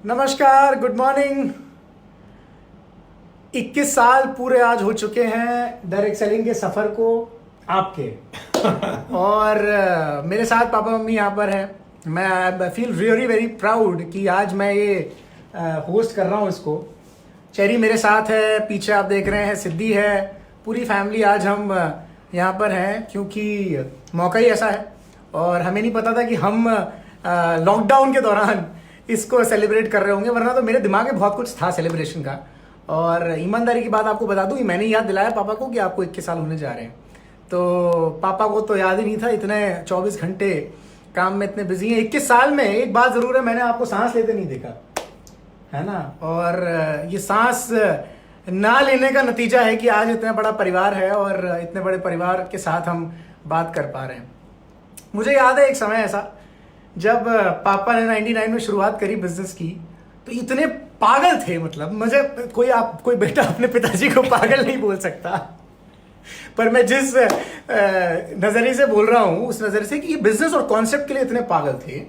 नमस्कार, good morning. 21 साल पूरे आज हो चुके हैं डायरेक्ट सेलिंग के सफ़र को आपके और मेरे साथ पापा मम्मी यहाँ पर हैं। मैं I feel really very proud कि आज मैं ये होस्ट कर रहा हूँ इसको। चेरी मेरे साथ है, पीछे आप देख रहे हैं सिद्धि है, पूरी फैमिली आज हम यहाँ पर हैं क्योंकि मौका ही ऐसा है और हमें नहीं पता था कि हम लॉकडाउन के दौरान इसको सेलिब्रेट कर रहे होंगे, वरना तो मेरे दिमाग में बहुत कुछ था सेलिब्रेशन का। और ईमानदारी की बात आपको बता दूं, मैंने याद दिलाया पापा को कि आपको 21 साल होने जा रहे हैं। तो पापा को तो याद ही नहीं था, इतने 24 घंटे काम में इतने बिजी हैं। 21 साल में एक बात ज़रूर है, मैंने आपको सांस लेते नहीं देखा है ना। और ये सांस ना लेने का नतीजा है कि आज इतना बड़ा परिवार है और इतने बड़े परिवार के साथ हम बात कर पा रहे हैं। मुझे याद है एक समय ऐसा जब पापा ने 99 में शुरुआत करी बिजनेस की, तो इतने पागल थे, मतलब मुझे कोई बेटा अपने पिताजी को पागल नहीं बोल सकता, पर मैं जिस नज़रिए से बोल रहा हूँ उस नज़रिए से कि ये बिजनेस और कॉन्सेप्ट के लिए इतने पागल थे।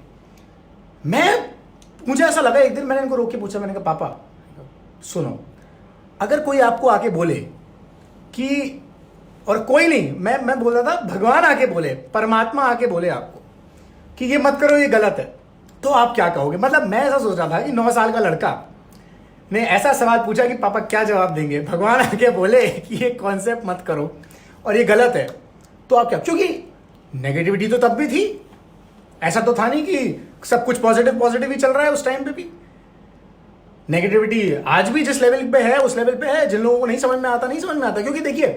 मुझे ऐसा लगा, एक दिन मैंने इनको रोक के पूछा, मैंने कहा पापा सुनो, अगर कोई आपको आके बोले कि, और कोई नहीं, मैं बोल रहा था भगवान आके बोले, परमात्मा आके बोले आपको कि ये मत करो, ये गलत है, तो आप क्या कहोगे? मतलब मैं ऐसा सोच रहा था कि 9 साल का लड़का ने ऐसा सवाल पूछा कि पापा क्या जवाब देंगे? भगवान आके बोले कि ये कॉन्सेप्ट मत करो और ये गलत है, तो आप क्या? क्योंकि नेगेटिविटी तो तब भी थी, ऐसा तो था नहीं कि सब कुछ पॉजिटिव ही चल रहा है। उस टाइम पे भी नेगेटिविटी आज भी जिस लेवल पे है उस लेवल पे है। जिन लोगों को नहीं समझ में आता, क्योंकि देखिए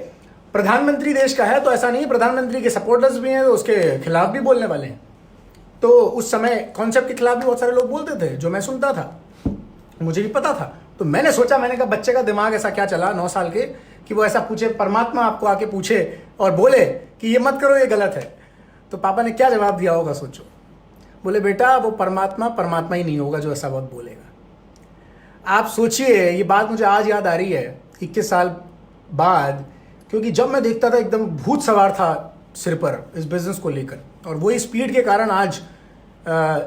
प्रधानमंत्री देश का है तो ऐसा नहीं, प्रधानमंत्री के सपोर्टर्स भी हैं तो उसके खिलाफ भी बोलने वाले हैं। तो उस समय कॉन्सेप्ट के खिलाफ भी बहुत सारे लोग बोलते थे, जो मैं सुनता था, मुझे भी पता था। तो मैंने सोचा, मैंने कहा बच्चे का दिमाग ऐसा क्या चला 9 साल के कि वो ऐसा पूछे, परमात्मा आपको आके पूछे और बोले कि ये मत करो, ये गलत है। तो पापा ने क्या जवाब दिया होगा सोचो। बोले बेटा वो परमात्मा ही नहीं होगा जो ऐसा बहुत बोलेगा। आप सोचिए, ये बात मुझे आज याद आ रही है 21 साल बाद, क्योंकि जब मैं देखता था एकदम भूत सवार था सिर पर इस बिजनेस को लेकर, और वही स्पीड के कारण आज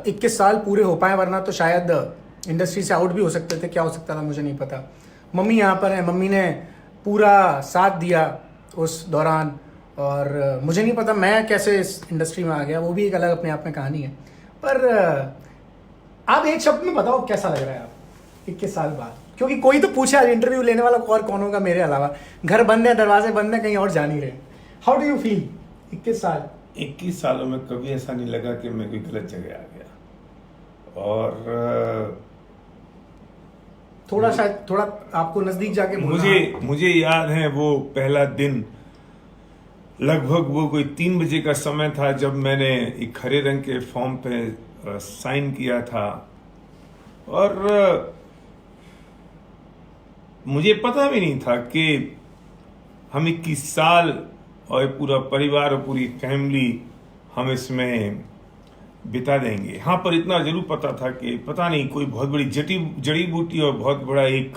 21 साल पूरे हो पाए, वरना तो शायद इंडस्ट्री से आउट भी हो सकते थे। क्या हो सकता था मुझे नहीं पता। मम्मी यहाँ पर है, मम्मी ने पूरा साथ दिया उस दौरान, और मुझे नहीं पता मैं कैसे इस इंडस्ट्री में आ गया, वो भी एक अलग अपने आप में कहानी है। पर आप एक शब्द में बताओ कैसा लग रहा है आप 21 साल बाद? क्योंकि कोई तो पूछे आज इंटरव्यू लेने वाला और कौन होगा मेरे अलावा, घर बंद है, दरवाजे बंद है, कहीं और जा नहीं रहे। हाउ डू यू फील 21 साल? 21 सालों में कभी ऐसा नहीं लगा कि मैं कोई गलत जगह आ गया। और थोड़ा आपको नजदीक जाके मुझे याद है वो पहला दिन, लगभग वो कोई 3 बजे का समय था जब मैंने एक हरे रंग के फॉर्म पे साइन किया था। और मुझे पता भी नहीं था कि हम 21 साल और पूरा परिवार और पूरी फैमिली हम इसमें बिता देंगे। हाँ, पर इतना जरूर पता था कि पता नहीं कोई बहुत बड़ी जड़ी बूटी और बहुत बड़ा एक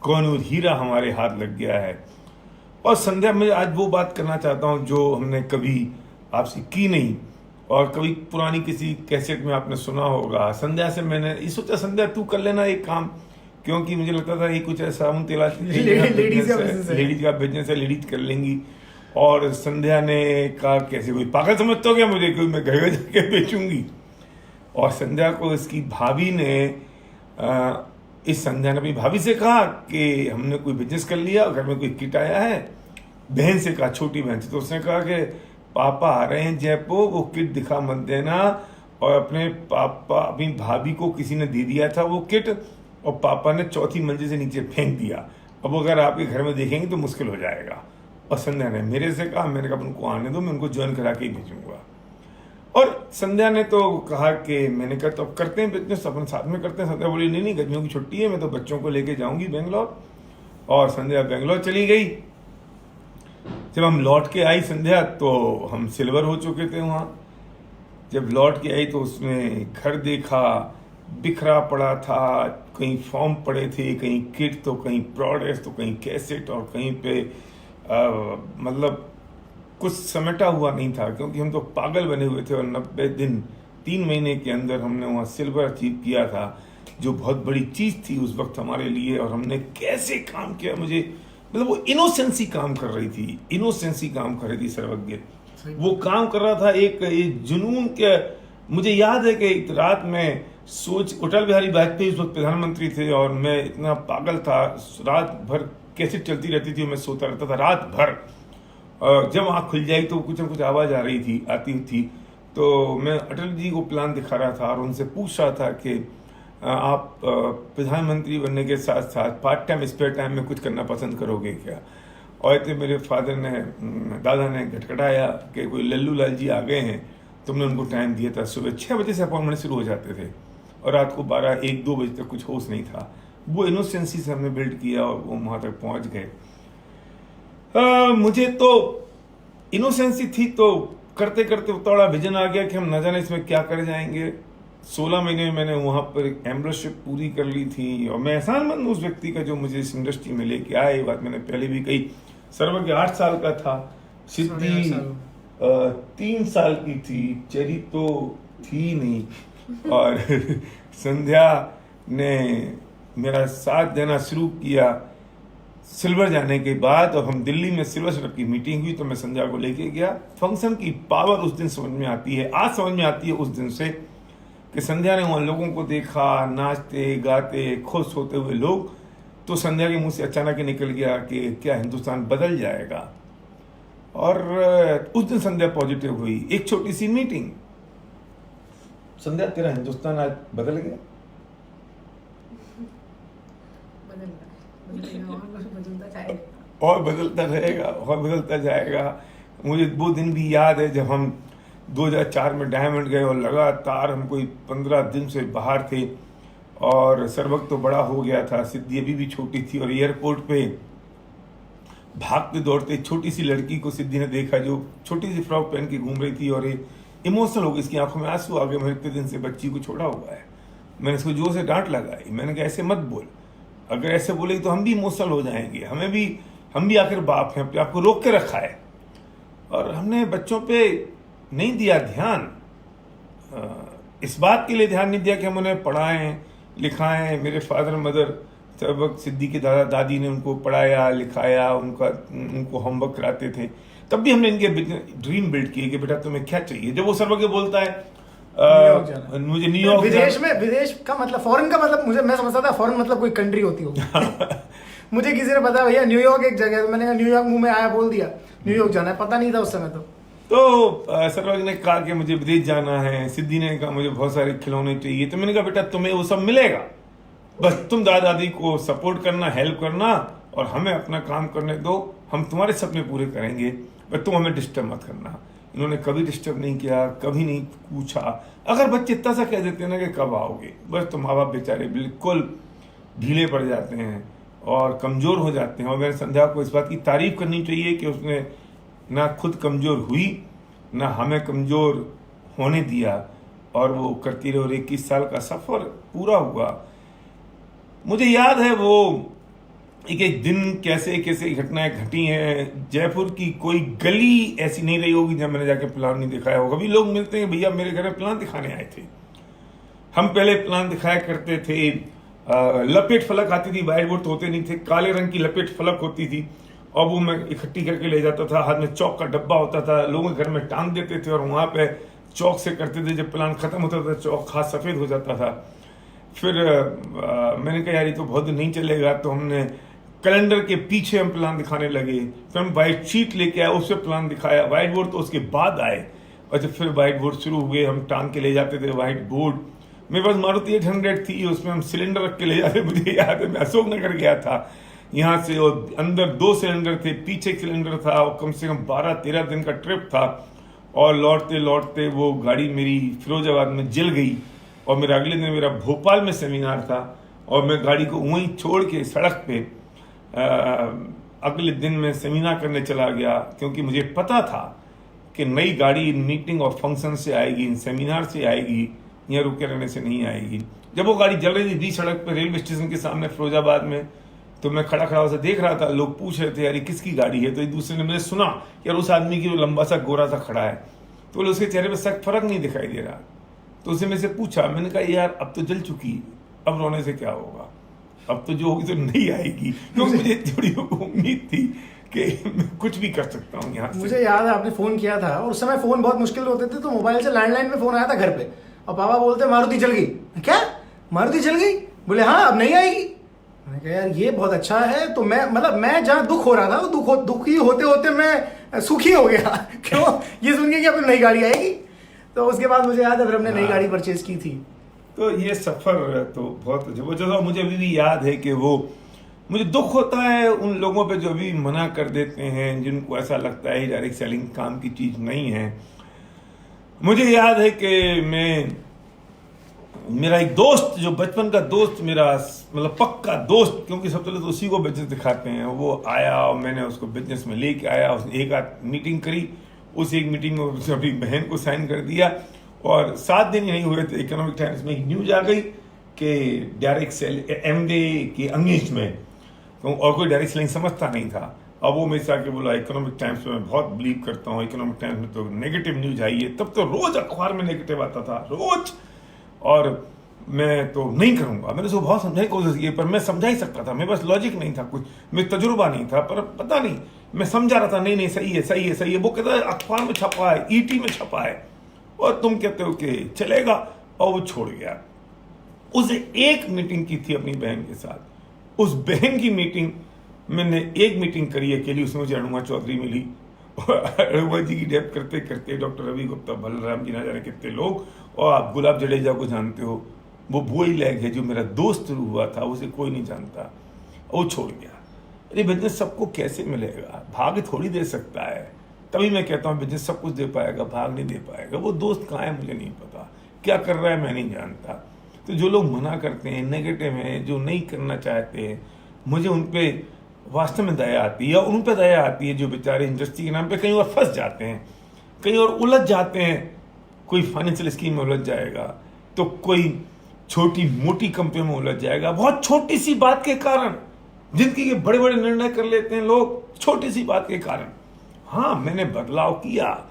कोहिनूर हीरा हमारे हाथ लग गया है। और संध्या, मैं आज वो बात करना चाहता हूँ जो हमने कभी आपसे की नहीं, और कभी पुरानी किसी कैसेट में आपने सुना होगा। संध्या से मैंने ये सोचा, संध्या तू कर लेना एक काम, क्योंकि मुझे लगता था ये कुछ ऐसा लेडीज का बिजनेस है, लेडीज कर लेंगी। और संध्या ने कहा कैसे, कोई पागल समझते हो क्या मुझे, कोई मैं घर जाके बेचूंगी? और संध्या को इसकी भाभी ने इस संध्या ने अपनी भाभी से कहा कि हमने कोई बिजनेस कर लिया, घर में कोई किट आया है। बहन से कहा, छोटी बहन से, तो उसने कहा कि पापा आ रहे हैं जयपुर, वो किट दिखा मत देना। और अपनी भाभी को किसी ने दे दिया था वो किट, और पापा ने 4थी मंजिल से नीचे फेंक दिया। अब अगर आपके घर में देखेंगे तो मुश्किल हो जाएगा। और संध्या ने मेरे से कहा, मैंने कहा उनको आने दो, मैं उनको ज्वाइन करा के ही भेजूंगा। और संध्या ने तो कहा कि, मैंने कहा तो अब करते हैं बिजनेस, अपन साथ में करते हैं। संध्या बोली नहीं, गर्मियों की छुट्टी है, मैं तो बच्चों को लेके जाऊंगी बेंगलोर। और संध्या बेंगलोर चली गई। जब हम लौट के आई संध्या, तो हम सिल्वर हो चुके थे वहाँ। जब लौट के आई तो उसने घर देखा, बिखरा पड़ा था, कहीं फॉर्म पड़े थे, कहीं किट, तो कहीं प्रोडक्ट्स, तो कहीं कैसेट, और कहीं पे मतलब कुछ समेटा हुआ नहीं था, क्योंकि हम तो पागल बने हुए थे। और 90 दिन 3 महीने के अंदर हमने वहाँ सिल्वर अचीव किया था। जो बहुत बड़ी चीज थी उस वक्त हमारे लिए, और हमने कैसे काम किया। मुझे मतलब वो इनोसेंसी काम कर रही थी, इनोसेंसी काम कर रही थी सर्वज्ञ। वो काम कर रहा था एक जुनून के। मुझे याद है कि एक रात में सोच, अटल बिहारी वाजपेयी उस वक्त प्रधानमंत्री थे और मैं इतना पागल था, रात भर कैसेट चलती रहती थी, मैं सोता रहता था रात भर। जब आँख खुल जाई तो कुछ न कुछ आवाज आती थी। तो मैं अटल जी को प्लान दिखा रहा था और उनसे पूछ रहा था कि आप प्रधानमंत्री बनने के साथ साथ पार्ट टाइम स्पेयर टाइम में कुछ करना पसंद करोगे क्या। और इतने मेरे फादर ने, दादा ने खटखटाया कि कोई लल्लू लाल जी आ गए हैं। तुमने उनको टाइम दिया था, सुबह 6 बजे से अपॉइंटमेंट शुरू हो जाते थे और रात को 12, 1, 2 बजे तक कुछ होश नहीं था। वो इनोसेंसी से हमने बिल्ड किया और वो वहाँ तक पहुँच गए। मुझे तो इनोसेंसी थी, तो करते करते थोड़ा विजन आ गया कि हम न जाने इसमें क्या कर जाएंगे। 16 महीने में मैंने वहाँ पर एक एम्बेसडरशिप पूरी कर ली थी और मैं एहसानमंद उस व्यक्ति का जो मुझे इस इंडस्ट्री में लेके आया। ये बात मैंने पहले भी कही। सर्वज्ञ 8 साल का था, सिद्धि 3 साल की थी, चेरी तो थी नहीं। और संध्या ने मेरा साथ देना शुरू किया सिल्वर जाने के बाद। और हम दिल्ली में सिल्वर स्टफ की मीटिंग हुई तो मैं संध्या को लेके गया। फंक्शन की पावर उस दिन समझ में आती है, आज समझ में आती है उस दिन से, कि संध्या ने वहाँ लोगों को देखा, नाचते गाते खुश होते हुए लोग। तो संध्या के मुंह से अचानक ही निकल गया कि क्या हिंदुस्तान बदल जाएगा। और उस दिन संध्या पॉजिटिव हुई। एक छोटी सी मीटिंग, संध्या तेरा हिंदुस्तान आज बदल गया। और बदलता रहेगा और बदलता जाएगा। मुझे वो दिन भी याद है जब हम 2004 में डायमंड गए और लगातार हम कोई 15 दिन से बाहर थे और सर्वज्ञ तो बड़ा हो गया था, सिद्धि अभी भी छोटी थी। और एयरपोर्ट पे भागते दौड़ते छोटी सी लड़की को सिद्धि ने देखा जो छोटी सी फ्रॉक पहन के घूम रही थी और ये इमोशनल हो गई, इसकी आंखों में आंसू आ गए। मैंने इतने दिन से बच्ची को छोड़ा हुआ है। मैंने इसको जोर से डांट लगाई, मैंने कहा ऐसे मत बोल, अगर ऐसे बोले तो हम भी इमोशनल हो जाएंगे। हम भी आखिर बाप हैं, अपने आप को रोक के रखा है। और हमने बच्चों पे नहीं दिया ध्यान, इस बात के लिए ध्यान नहीं दिया कि हम उन्हें पढ़ाएं लिखाएं। मेरे फादर मदर सर्वज्ञ सिद्धि के दादा दादी ने उनको पढ़ाया लिखाया, उनको होमवर्क कराते थे। तब भी हमने इनके ड्रीम बिल्ड किए कि बेटा तुम्हें क्या चाहिए। जब वो सर्वज्ञ बोलता है मुझे न्यूयॉर्क, विदेश का मतलब, फॉरेन का मतलब मैं समझता था फॉरेन मतलब कोई कंट्री होती होगी। मुझे किसी ने बताया भैया न्यूयॉर्क एक जगह है, तो मैंने कहा न्यूयॉर्क मुंह में आया बोल दिया न्यूयॉर्क जाना है, पता नहीं था उस समय। तो सर्वज्ञ ने कहा कि मुझे विदेश जाना है, सिद्धि ने कहा मुझे बहुत सारे खिलौने चाहिए। तो मैंने कहा बेटा तुम्हें वो सब मिलेगा, बस तुम दादा दादी को सपोर्ट करना, हेल्प करना और हमें अपना काम करने दो, हम तुम्हारे सपने पूरे करेंगे, बस तुम हमें डिस्टर्ब मत करना। इन्होंने कभी डिस्टर्ब नहीं किया, कभी नहीं पूछा। अगर बच्चे इतना सा कह देते ना कि कब आओगे, बस तो माँ बाप बेचारे बिल्कुल ढीले पड़ जाते हैं और कमजोर हो जाते हैं। और मैंने संध्या को इस बात की तारीफ करनी चाहिए कि उसने ना खुद कमजोर हुई ना हमें कमजोर होने दिया और वो करती रही और 21 साल का सफर पूरा हुआ। मुझे याद है वो एक दिन कैसे कैसे घटनाएं घटी हैं। जयपुर की कोई गली ऐसी नहीं रही होगी जब मैंने जाके प्लान नहीं दिखाया होगा। अभी लोग मिलते हैं भैया मेरे घर में प्लान दिखाने आए थे। हम पहले प्लान दिखाया करते थे, लपेट फलक आती थी, व्हाइट बोर्ड तो होते नहीं थे, काले रंग की लपेट फलक होती थी और वो मैं इकट्ठी करके ले जाता था। हाथ में चौक का डब्बा होता था, लोगों के घर में टांग देते थे और वहां पे चौक से करते थे। जब प्लान खत्म होता था चौक हाथ सफेद हो जाता था। फिर मैंने कहा यार ये तो बहुत नहीं चलेगा, तो हमने कैलेंडर के पीछे हम प्लान दिखाने लगे। फिर हम व्हाइट शीट लेके आए, उससे प्लान दिखाया। व्हाइट बोर्ड तो उसके बाद आए और जब फिर व्हाइट बोर्ड शुरू हुए हम टांग के ले जाते थे व्हाइट बोर्ड। मेरे पास मारुति 800 थी, उसमें हम सिलेंडर रख के ले जाते। मुझे याद है मैं अशोक नगर गया था यहाँ से और अंदर 2 सिलेंडर थे, पीछे एक सिलेंडर था और कम से कम 12-13 दिन का ट्रिप था। और लौटते लौटते वो गाड़ी मेरी फिरोजाबाद में जल गई और मेरा अगले दिन मेरा भोपाल में सेमिनार था और मैं गाड़ी को वहीं छोड़ के सड़क पे अगले दिन मैं सेमिनार करने चला गया, क्योंकि मुझे पता था कि नई गाड़ी इन मीटिंग और फंक्शन से आएगी, इन सेमिनार से आएगी, यहाँ रुके रहने से नहीं आएगी। जब वो गाड़ी जल रही थी बीच सड़क पे रेलवे स्टेशन के सामने फिरोजाबाद में, तो मैं खड़ा खड़ा उसे देख रहा था। लोग पूछ रहे थे यार ये किसकी गाड़ी है। तो एक दूसरे ने मैंने सुना यार उस आदमी की जो लंबा सा गोरा सा खड़ा है, तो बोले उसके चेहरे पर सख्त फर्क नहीं दिखाई दे रहा। तो उसे मेरे से पूछा, मैंने कहा यार अब तो जल चुकी, अब रोने से क्या होगा, अब तो जो होगी तो नहीं आएगी, क्योंकि मुझे थोड़ी उम्मीद थी कि मैं कुछ भी कर सकता हूँ यहाँ से। मुझे याद है आपने फोन किया था और उस समय फोन बहुत मुश्किल होते थे, तो मोबाइल से लैंडलाइन में फोन आया था घर पे, और पापा बोलते मारुति चल गई। क्या मारुति चल गई? बोले हाँ अब नहीं आएगी। मैंने कहा यार ये बहुत अच्छा है। तो मैं जहाँ दुख हो रहा था वो दुखी होते होते मैं सुखी हो गया क्यों? ये सुन के कि अब नई गाड़ी आएगी। तो उसके बाद मुझे याद है फिर हमने नई गाड़ी परचेज की थी। तो ये सफर तो बहुत जबरदस्त, और मुझे अभी भी याद है कि वो मुझे दुख होता है उन लोगों पे जो अभी मना कर देते हैं, जिनको ऐसा लगता है डायरेक्ट सेलिंग काम की चीज नहीं है। मुझे याद है कि मेरा एक दोस्त, जो बचपन का दोस्त, मेरा मतलब पक्का दोस्त, क्योंकि सबसे पहले तो उसी को बिजनेस दिखाते हैं, वो आया और मैंने उसको बिजनेस में लेके आया। उसने एक आध मीटिंग करी, उस एक मीटिंग में उसने अपनी बहन को साइन कर दिया, और 7 दिन ही नहीं हुए थे इकोनॉमिक टाइम्स में एक न्यूज आ गई कि डायरेक्ट सेल एमडे के अंगेज में, तो और कोई डायरेक्ट सेलिंग समझता नहीं था। अब वो मेरे से आके बोला इकोनॉमिक टाइम्स में मैं बहुत बिलीव करता हूँ, इकोनॉमिक टाइम्स में तो नेगेटिव न्यूज आई है। तब तो रोज अखबार में नेगेटिव आता था, रोज, और मैं तो नहीं करूंगा। मैंने उसको बहुत समझाने की कोशिश की, पर मैं समझा ही सकता था, मेरे पास लॉजिक नहीं था, कुछ मेरे तजुर्बा नहीं था, पर पता नहीं मैं समझा रहा था नहीं नहीं सही है सही है सही है। वो कहता है अखबार में छपा है, ईटी में छपा है, और तुम कहते हो कि चलेगा, और वो छोड़ गया। उसे एक मीटिंग की थी अपनी बहन के साथ, उस बहन की मीटिंग मैंने एक मीटिंग करी अकेली, उसमें मुझे अरुणा चौधरी मिली, और अरुणा जी की डेथ करते करते डॉक्टर रवि गुप्ता, बलराम जी, ना जाने कितने लोग, और आप गुलाब जडेजा को जानते हो, वो बोई लैग है जो मेरा दोस्त हुआ था, उसे कोई नहीं जानता, वो छोड़ गया। अरे बिजनेस सबको कैसे मिलेगा, भाग्य थोड़ी दे सकता है। तभी मैं कहता हूँ बिजनेस सब कुछ दे पाएगा, भाग नहीं दे पाएगा। वो दोस्त कहाँ है मुझे नहीं पता, क्या कर रहा है मैं नहीं जानता। तो जो लोग मना करते हैं, नेगेटिव हैं, जो नहीं करना चाहते हैं, मुझे उन पर वास्तव में दया आती है, और उन पर दया आती है जो बेचारे इंडस्ट्री के नाम पे कहीं और फंस जाते हैं, कहीं और उलझ जाते हैं। कोई फाइनेंशियल स्कीम में उलझ जाएगा, तो कोई छोटी मोटी कंपनी में उलझ जाएगा, बहुत छोटी सी बात के कारण जिंदगी के बड़े बड़े निर्णय कर लेते हैं लोग, छोटी सी बात के कारण। हाँ, मैंने बदलाव किया,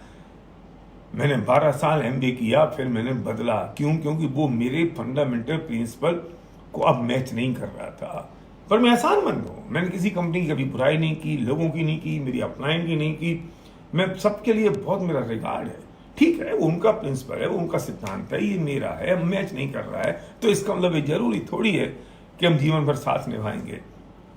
मैंने 12 साल एमबीए किया, फिर मैंने बदला। क्यों? क्योंकि वो मेरे फंडामेंटल प्रिंसिपल को अब मैच नहीं कर रहा था। पर मैं एहसानमंद हूँ, मैंने किसी कंपनी की कभी बुराई नहीं की, लोगों की नहीं की, मेरी अपलाइन की नहीं की। मैं सबके लिए बहुत मेरा रिगार्ड है। ठीक है, वो उनका प्रिंसिपल है, वो उनका सिद्धांत है, ये मेरा है, अब मैच नहीं कर रहा है, तो इसका मतलब ये जरूरी थोड़ी है कि हम जीवन भर साथ निभाएंगे।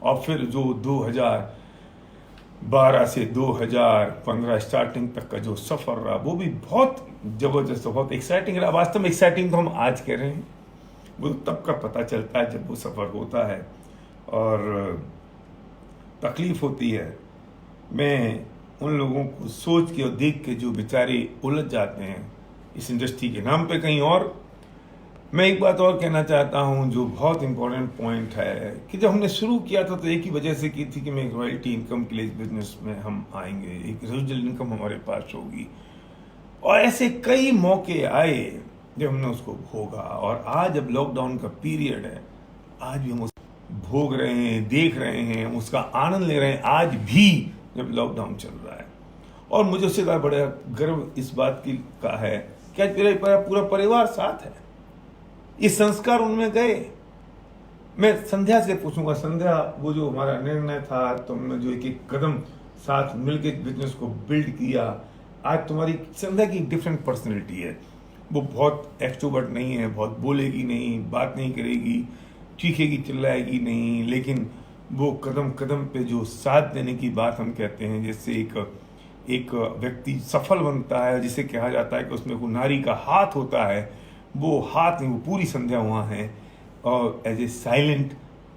और फिर जो 2012 से 2015 स्टार्टिंग तक का जो सफर रहा, वो भी बहुत जबरदस्त, बहुत एक्साइटिंग रहा। वास्तव में एक्साइटिंग तो हम आज कह रहे हैं, वो तब का पता चलता है जब वो सफर होता है और तकलीफ होती है। मैं उन लोगों को सोच के और देख के जो बेचारे उलझ जाते हैं इस इंडस्ट्री के नाम पे कहीं और। मैं एक बात और कहना चाहता हूं जो बहुत इंपॉर्टेंट पॉइंट है, कि जब हमने शुरू किया था तो एक ही वजह से की थी कि मैं रॉयल्टी इनकम के लिए बिजनेस में हम आएंगे, एक रेजिडुअल इनकम हमारे पास होगी। और ऐसे कई मौके आए जब हमने उसको भोगा, और आज जब लॉकडाउन का पीरियड है, आज भी हम उसको भोग रहे हैं, देख रहे हैं, उसका आनंद ले रहे हैं, आज भी जब लॉकडाउन चल रहा है। और मुझे उससे ज़्यादा बड़ा गर्व इस बात की का है कि आज मेरा पूरा परिवार साथ है। ये संस्कार उनमें गए। मैं संध्या से पूछूंगा, संध्या, वो जो हमारा निर्णय था, तुमने जो एक एक कदम साथ मिलकर बिजनेस को बिल्ड किया, आज तुम्हारी संध्या की डिफरेंट पर्सनैलिटी है। वो बहुत एक्सट्रोवर्ट नहीं है, बहुत बोलेगी नहीं, बात नहीं करेगी, चीखेगी चिल्लाएगी नहीं, लेकिन वो कदम कदम पे जो साथ देने की बात हम कहते हैं, जैसे एक व्यक्ति सफल बनता है, जिसे कहा जाता है कि उसमें वो नारी का हाथ होता है, वो हाथ नहीं, वो पूरी संध्या वहाँ है। और as a silent,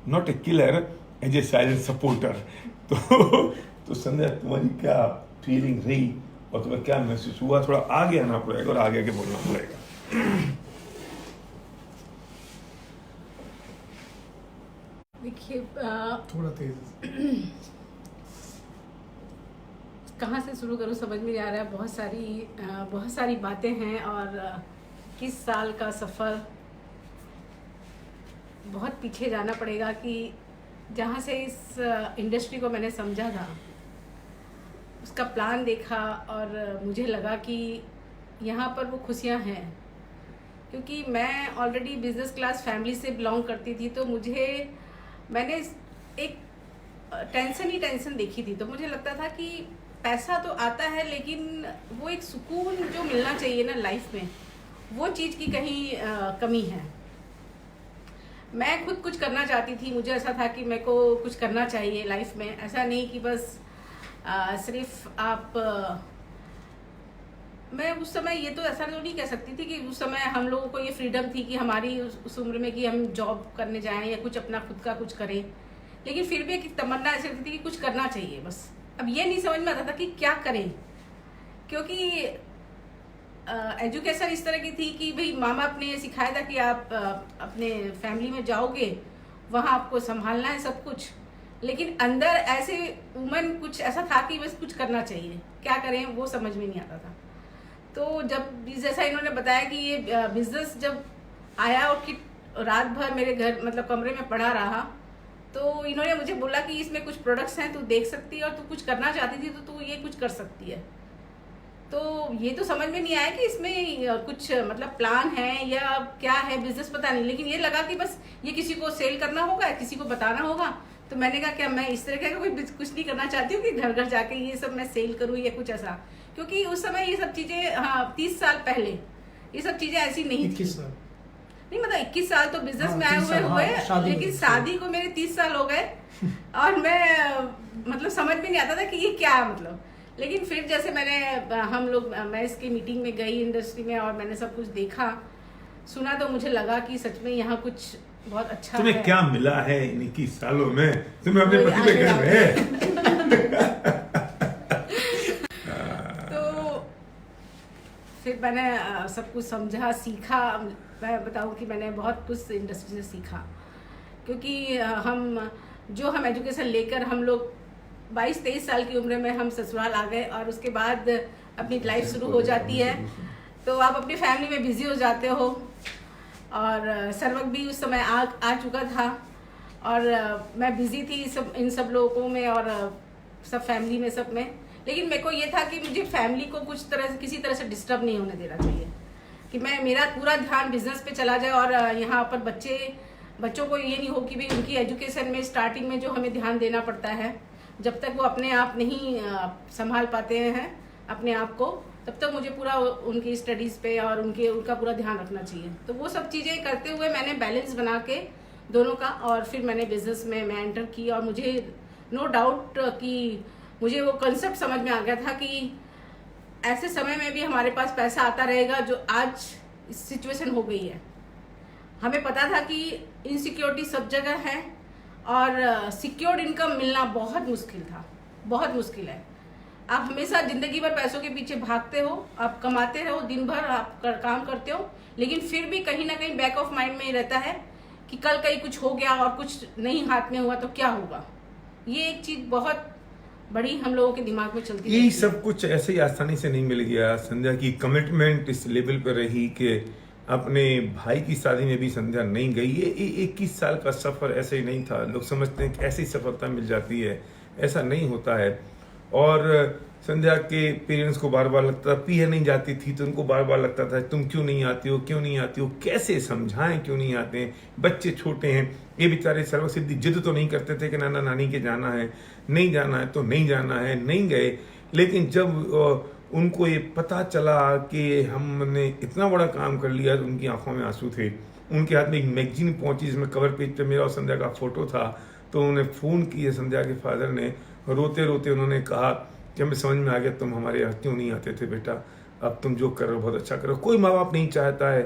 not a killer, as a silent supporter. तो संध्या, तुम्हारी क्या फीलिंग रही और तुम्हें क्या महसूस हुआ? थोड़ा आगे आना पड़ेगा और आगे बोलना पड़ेगा। देखिए, थोड़ा तेज। कहाँ से शुरू करूँ समझ में नहीं आ रहा है। बहुत सारी बातें हैं, और किस साल का सफ़र, बहुत पीछे जाना पड़ेगा कि जहाँ से इस इंडस्ट्री को मैंने समझा था, उसका प्लान देखा, और मुझे लगा कि यहाँ पर वो खुशियाँ हैं क्योंकि मैं ऑलरेडी बिजनेस क्लास फैमिली से बिलोंग करती थी, तो मैंने एक टेंशन ही टेंशन देखी थी। तो मुझे लगता था कि पैसा तो आता है, लेकिन वो एक सुकून जो मिलना चाहिए ना लाइफ में, वो चीज़ की कहीं कमी है। मैं खुद कुछ करना चाहती थी, मुझे ऐसा था कि मेरे को कुछ करना चाहिए लाइफ में, ऐसा नहीं कि बस सिर्फ आप मैं उस समय ये तो ऐसा तो नहीं कह सकती थी कि उस समय हम लोगों को ये फ्रीडम थी कि हमारी उस उम्र में कि हम जॉब करने जाएं या कुछ अपना खुद का कुछ करें, लेकिन फिर भी एक तमन्ना ऐसी थी कि कुछ करना चाहिए बस। अब ये नहीं समझ में आता था कि क्या करें, क्योंकि एजुकेशन इस तरह की थी कि भाई माँ बाप ने ये सिखाया था कि आप अपने फैमिली में जाओगे, वहाँ आपको संभालना है सब कुछ, लेकिन अंदर ऐसे वुमन कुछ ऐसा था कि बस कुछ करना चाहिए, क्या करें वो समझ में नहीं आता था। तो जब जैसा इन्होंने बताया कि ये बिजनेस जब आया और कि रात भर मेरे घर मतलब कमरे में पड़ा रहा, तो इन्होंने मुझे बोला कि इसमें कुछ प्रोडक्ट्स हैं, तू देख सकती है और तू कुछ करना चाहती थी तो तू ये कुछ कर सकती है। तो ये तो समझ में नहीं आया कि इसमें कुछ मतलब प्लान है या क्या है, बिजनेस पता नहीं, लेकिन ये लगा कि बस ये किसी को सेल करना होगा, किसी को बताना होगा। तो मैंने कहा क्या मैं इस तरह का कोई कुछ नहीं करना चाहती हूँ कि घर घर जाके ये सब मैं सेल करूँ या कुछ ऐसा, क्योंकि उस समय ये सब चीजें 30 साल पहले ये सब चीजें ऐसी नहीं थी। नहीं मतलब 21 साल तो बिजनेस में आए हुए लेकिन शादी को मेरे 30 साल हो गए और मैं मतलब समझ में नहीं आता था कि ये क्या है मतलब। लेकिन फिर जैसे मैं इसकी मीटिंग में गई इंडस्ट्री में और मैंने सब कुछ देखा सुना, तो मुझे लगा कि सच में यहाँ कुछ बहुत अच्छा तुम्हें है। क्या मिला है इन 21 सालों में? तुम्हें अपने पति पे गर्व है? तो फिर मैंने सब कुछ समझा, सीखा। मैं बताऊं कि मैंने बहुत कुछ इंडस्ट्री से सीखा, क्योंकि हम एजुकेशन लेकर हम लोग 22-23 साल की उम्र में हम ससुराल आ गए और उसके बाद अपनी लाइफ शुरू हो जाती है, तो आप अपनी फैमिली में बिजी हो जाते हो। और सर्वक भी उस समय आ चुका था और मैं बिजी थी इन सब लोगों में और सब फैमिली में सब में। लेकिन मेरे को ये था कि मुझे फैमिली को किसी तरह से डिस्टर्ब नहीं होने देना चाहिए, कि मेरा पूरा ध्यान बिजनेस पे चला जाए और यहाँ पर बच्चों को ये नहीं हो कि भाई उनकी एजुकेशन में स्टार्टिंग में जो हमें ध्यान देना पड़ता है, जब तक वो अपने आप नहीं संभाल पाते हैं अपने आप को, तब तक मुझे पूरा उनकी स्टडीज़ पे और उनका पूरा ध्यान रखना चाहिए। तो वो सब चीज़ें करते हुए मैंने बैलेंस बना के दोनों का, और फिर मैंने बिजनेस में मैं एंटर की। और मुझे नो डाउट कि मुझे वो कंसेप्ट समझ में आ गया था कि ऐसे समय में भी हमारे पास पैसा आता रहेगा, जो आज सिचुएशन हो गई है। हमें पता था कि इनसिक्योरिटी सब जगह है और सिक्योर्ड इनकम मिलना बहुत मुश्किल था, बहुत मुश्किल है। आप हमेशा जिंदगी भर पैसों के पीछे भागते हो, आप कमाते हो, दिन भर आप काम करते हो, लेकिन फिर भी कहीं ना कहीं बैक ऑफ माइंड में ही रहता है कि कल कहीं कुछ हो गया और कुछ नहीं हाथ में हुआ तो क्या होगा। ये एक चीज बहुत बड़ी हम लोगों के दिमाग में चलती है। ये सब कुछ ऐसे ही आसानी से नहीं मिल गया। संध्या की कमिटमेंट इस लेवल पर रही कि अपने भाई की शादी में भी संध्या नहीं गई। ये 21 साल का सफर ऐसे ही नहीं था। लोग समझते हैं कि ऐसी सफलता मिल जाती है, ऐसा नहीं होता है। और संध्या के पेरेंट्स को बार बार लगता था, पिया नहीं जाती थी तो उनको बार बार लगता था तुम क्यों नहीं आती हो, क्यों नहीं आती हो, कैसे समझाएं क्यों नहीं आते हैं, बच्चे छोटे हैं। ये बेचारे सर्वसिद्धि जिद तो नहीं करते थे कि नाना नानी के जाना है, नहीं जाना है तो नहीं जाना है, नहीं गए। लेकिन जब उनको ये पता चला कि हमने इतना बड़ा काम कर लिया तो उनकी आंखों में आंसू थे। उनके हाथ में एक मैगजीन पहुंची जिसमें कवर पेज पे मेरा और संध्या का फोटो था। तो उन्होंने फ़ोन किया, संध्या के फादर ने, रोते रोते उन्होंने कहा कि हमें समझ में आ गया तुम हमारे यहाँ क्यों नहीं आते थे बेटा, अब तुम जो कर रहे हो बहुत अच्छा कर रहे हो। कोई माँ बाप नहीं चाहता है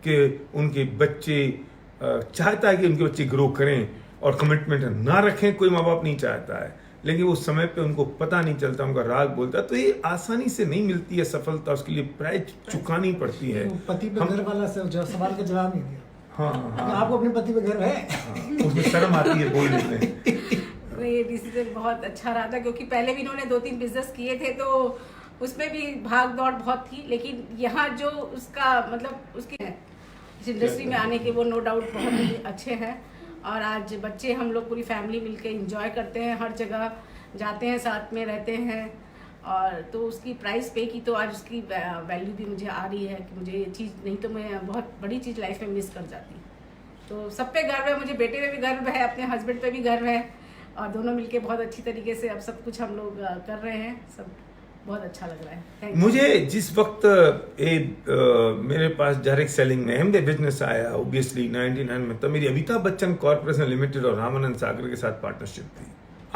कि उनके बच्चे चाहता है कि उनके बच्चे ग्रो करें और कमिटमेंट ना रखें, कोई माँ बाप नहीं चाहता है। लेकिन उस समय पे उनको पता नहीं चलता, उनका राग बोलता। तो ये आसानी से नहीं मिलती है सफलता, उसके लिए प्राइस चुकानी पड़ती है। पति पे घर वाला सवाल का जवाब नहीं दिया। हाँ, आपको अपने पति पे घर है? उसमें शर्म आती है बोलने में। ये डिसीजन बहुत अच्छा रहा था, क्योंकि पहले भी इन्होंने 2-3 बिजनेस किए थे तो उसमें भी भाग दौड़ बहुत थी। लेकिन यहाँ जो उसका मतलब उसकी इस इंडस्ट्री में आने के वो नो डाउट बहुत ही अच्छे हैं। और आज बच्चे हम लोग पूरी फैमिली मिलके एंजॉय करते हैं, हर जगह जाते हैं, साथ में रहते हैं और तो उसकी प्राइस पे की तो आज उसकी वैल्यू भी मुझे आ रही है कि मुझे ये चीज़, नहीं तो मैं बहुत बड़ी चीज़ लाइफ में मिस कर जाती। तो सब पे गर्व है, मुझे बेटे पे भी गर्व है, अपने हस्बैंड पे भी गर्व है, और दोनों मिलके बहुत अच्छी तरीके से अब सब कुछ हम लोग कर रहे हैं। सब बहुत अच्छा लग रहा है। Thank you. मुझे जिस वक्त मेरे पास डायरेक्ट सेलिंग में एमबे बिजनेस आया ऑब्वियसली 99 में, तो मेरी अमिताभ बच्चन कॉर्पोरेशन लिमिटेड और रामानंद सागर के साथ पार्टनरशिप थी।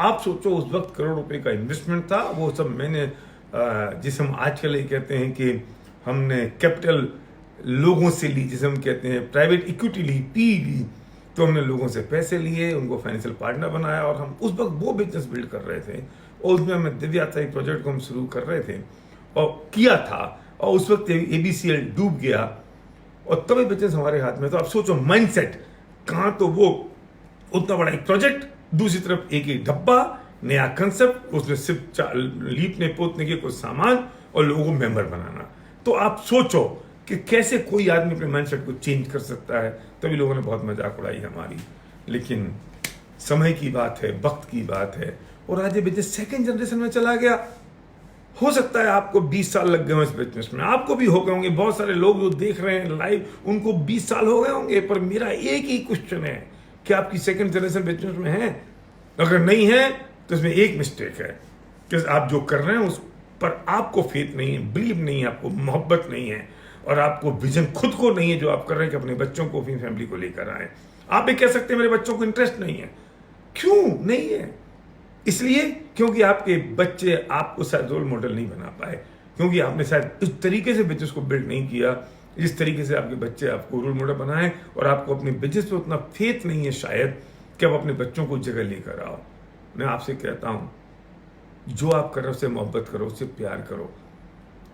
आप सोचो उस वक्त करोड़ रुपए का इन्वेस्टमेंट था, वो सब मैंने जिसे हम आजकल ये कहते हैं कि हमने कैपिटल लोगों से ली, जिसे हम कहते हैं प्राइवेट इक्विटी ली, पी ली, तो हमने लोगों से पैसे लिए, उनको फाइनेंशियल पार्टनर बनाया और हम उस वक्त वो बिजनेस बिल्ड कर रहे थे। और उसमें हमें दिव्यात्रा एक प्रोजेक्ट को हम शुरू कर रहे थे और किया था, और उस वक्त ABCL डूब गया और तभी बिजनेस हमारे हाथ में। तो आप सोचो माइंडसेट कहाँ, तो वो उतना बड़ा एक प्रोजेक्ट, दूसरी तरफ एक डब्बा, नया कंसेप्ट, उसमें सिर्फ लीपने पोतने के कुछ सामान और लोगों को मेंबर बनाना। तो आप सोचो कि कैसे कोई आदमी अपने माइंडसेट को चेंज कर सकता है। तभी लोगों ने बहुत मजाक उड़ाई हमारी, लेकिन समय की बात है, वक्त की बात है, और आज ये बिजनेस सेकंड जनरेशन में चला गया। हो सकता है आपको 20 साल लग गए इस बिजनेस में, आपको भी हो गए होंगे, बहुत सारे लोग जो देख रहे हैं लाइव उनको 20 साल हो गए होंगे, पर मेरा एक ही क्वेश्चन है कि आपकी सेकंड जनरेशन बिजनेस में है? अगर नहीं है तो इसमें एक मिस्टेक है कि आप जो कर रहे हैं उस पर आपको फेथ नहीं है, बिलीव नहीं है, आपको मोहब्बत नहीं है, और आपको विजन खुद को नहीं है जो आप कर रहे हैं कि अपने बच्चों को, अपनी फैमिली को लेकर आए। आप भी कह सकते हैं मेरे बच्चों को इंटरेस्ट नहीं है। क्यों नहीं है? इसलिए क्योंकि आपके बच्चे आपको शायद रोल मॉडल नहीं बना पाए, क्योंकि आपने शायद इस तरीके से बिजनेस को बिल्ड नहीं किया जिस तरीके से आपके बच्चे आपको रोल मॉडल बनाए, और आपको अपने बिजनेस पे उतना फेथ नहीं है शायद कि आप अपने बच्चों को जगह लेकर आओ। मैं आपसे कहता हूं, जो आप कर रहे हो उससे मोहब्बत करो, उससे प्यार करो।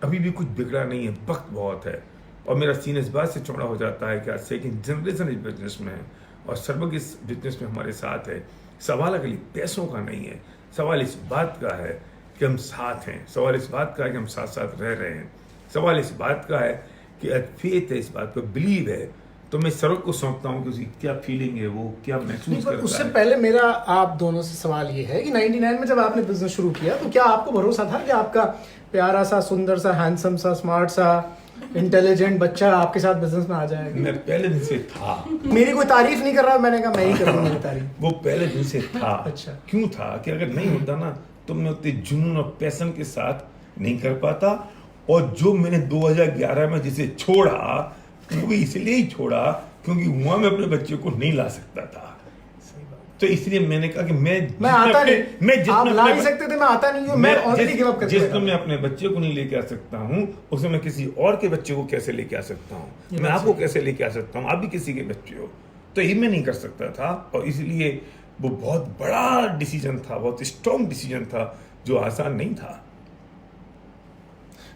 अभी भी कुछ बिगड़ा नहीं है, वक्त बहुत है। और मेरा सीन इस बात से चौड़ा हो जाता है कि आज सेकंड जनरेशन इस बिजनेस में है और सर्वज्ञ इस बिजनेस में हमारे साथ है। सवाल अगली पैसों का नहीं है, सवाल इस बात का है कि हम साथ हैं, सवाल इस बात का है कि हम साथ साथ रह रहे हैं, सवाल इस बात का है कि फेथ है, इस बात पर बिलीव है। तो मैं सर्वज्ञ को सौंपता हूँ कि उसकी क्या फीलिंग है, वो क्या महसूस करता है। उससे पहले मेरा आप दोनों से सवाल ये है कि 99 में जब आपने बिजनेस शुरू किया तो क्या आपको भरोसा था कि आपका प्यारा सा, सुंदर सा, हैंडसम सा, स्मार्ट सा, इंटेलिजेंट बच्चा आपके साथ बिजनेस में आ जाएगा? मैं पहले दिन से था। मेरी कोई तारीफ नहीं कर रहा, मैंने कहा मैं ही करूंगा मेरी तारीफ। वो पहले दिन से था। अच्छा। क्यों था कि अगर नहीं होता ना तो मैं उतने जुनून और पैशन के साथ नहीं कर पाता। और जो मैंने 2011 में जिसे छोड़ा वो भी इसलिए ही छोड़ा क्योंकि वहां मैं अपने बच्चे को नहीं ला सकता था। तो इसलिए मैंने कहा कि मैं आता नहीं, मैं आप ला नहीं सकते थे, मैं आता नहीं हूं, मैं ऑलरेडी गिव अप कर जिस मैं अपने बच्चे को नहीं लेके आ सकता हूं उसमें मैं किसी और के बच्चे को कैसे लेके आ सकता हूं? मैं आपको कैसे लेके आ सकता हूं? आप भी किसी के बच्चे हो। तो ये मैं नहीं कर सकता था, और इसलिए वो बहुत बड़ा डिसीजन था, बहुत स्ट्रॉन्ग डिसीजन था जो आसान नहीं था।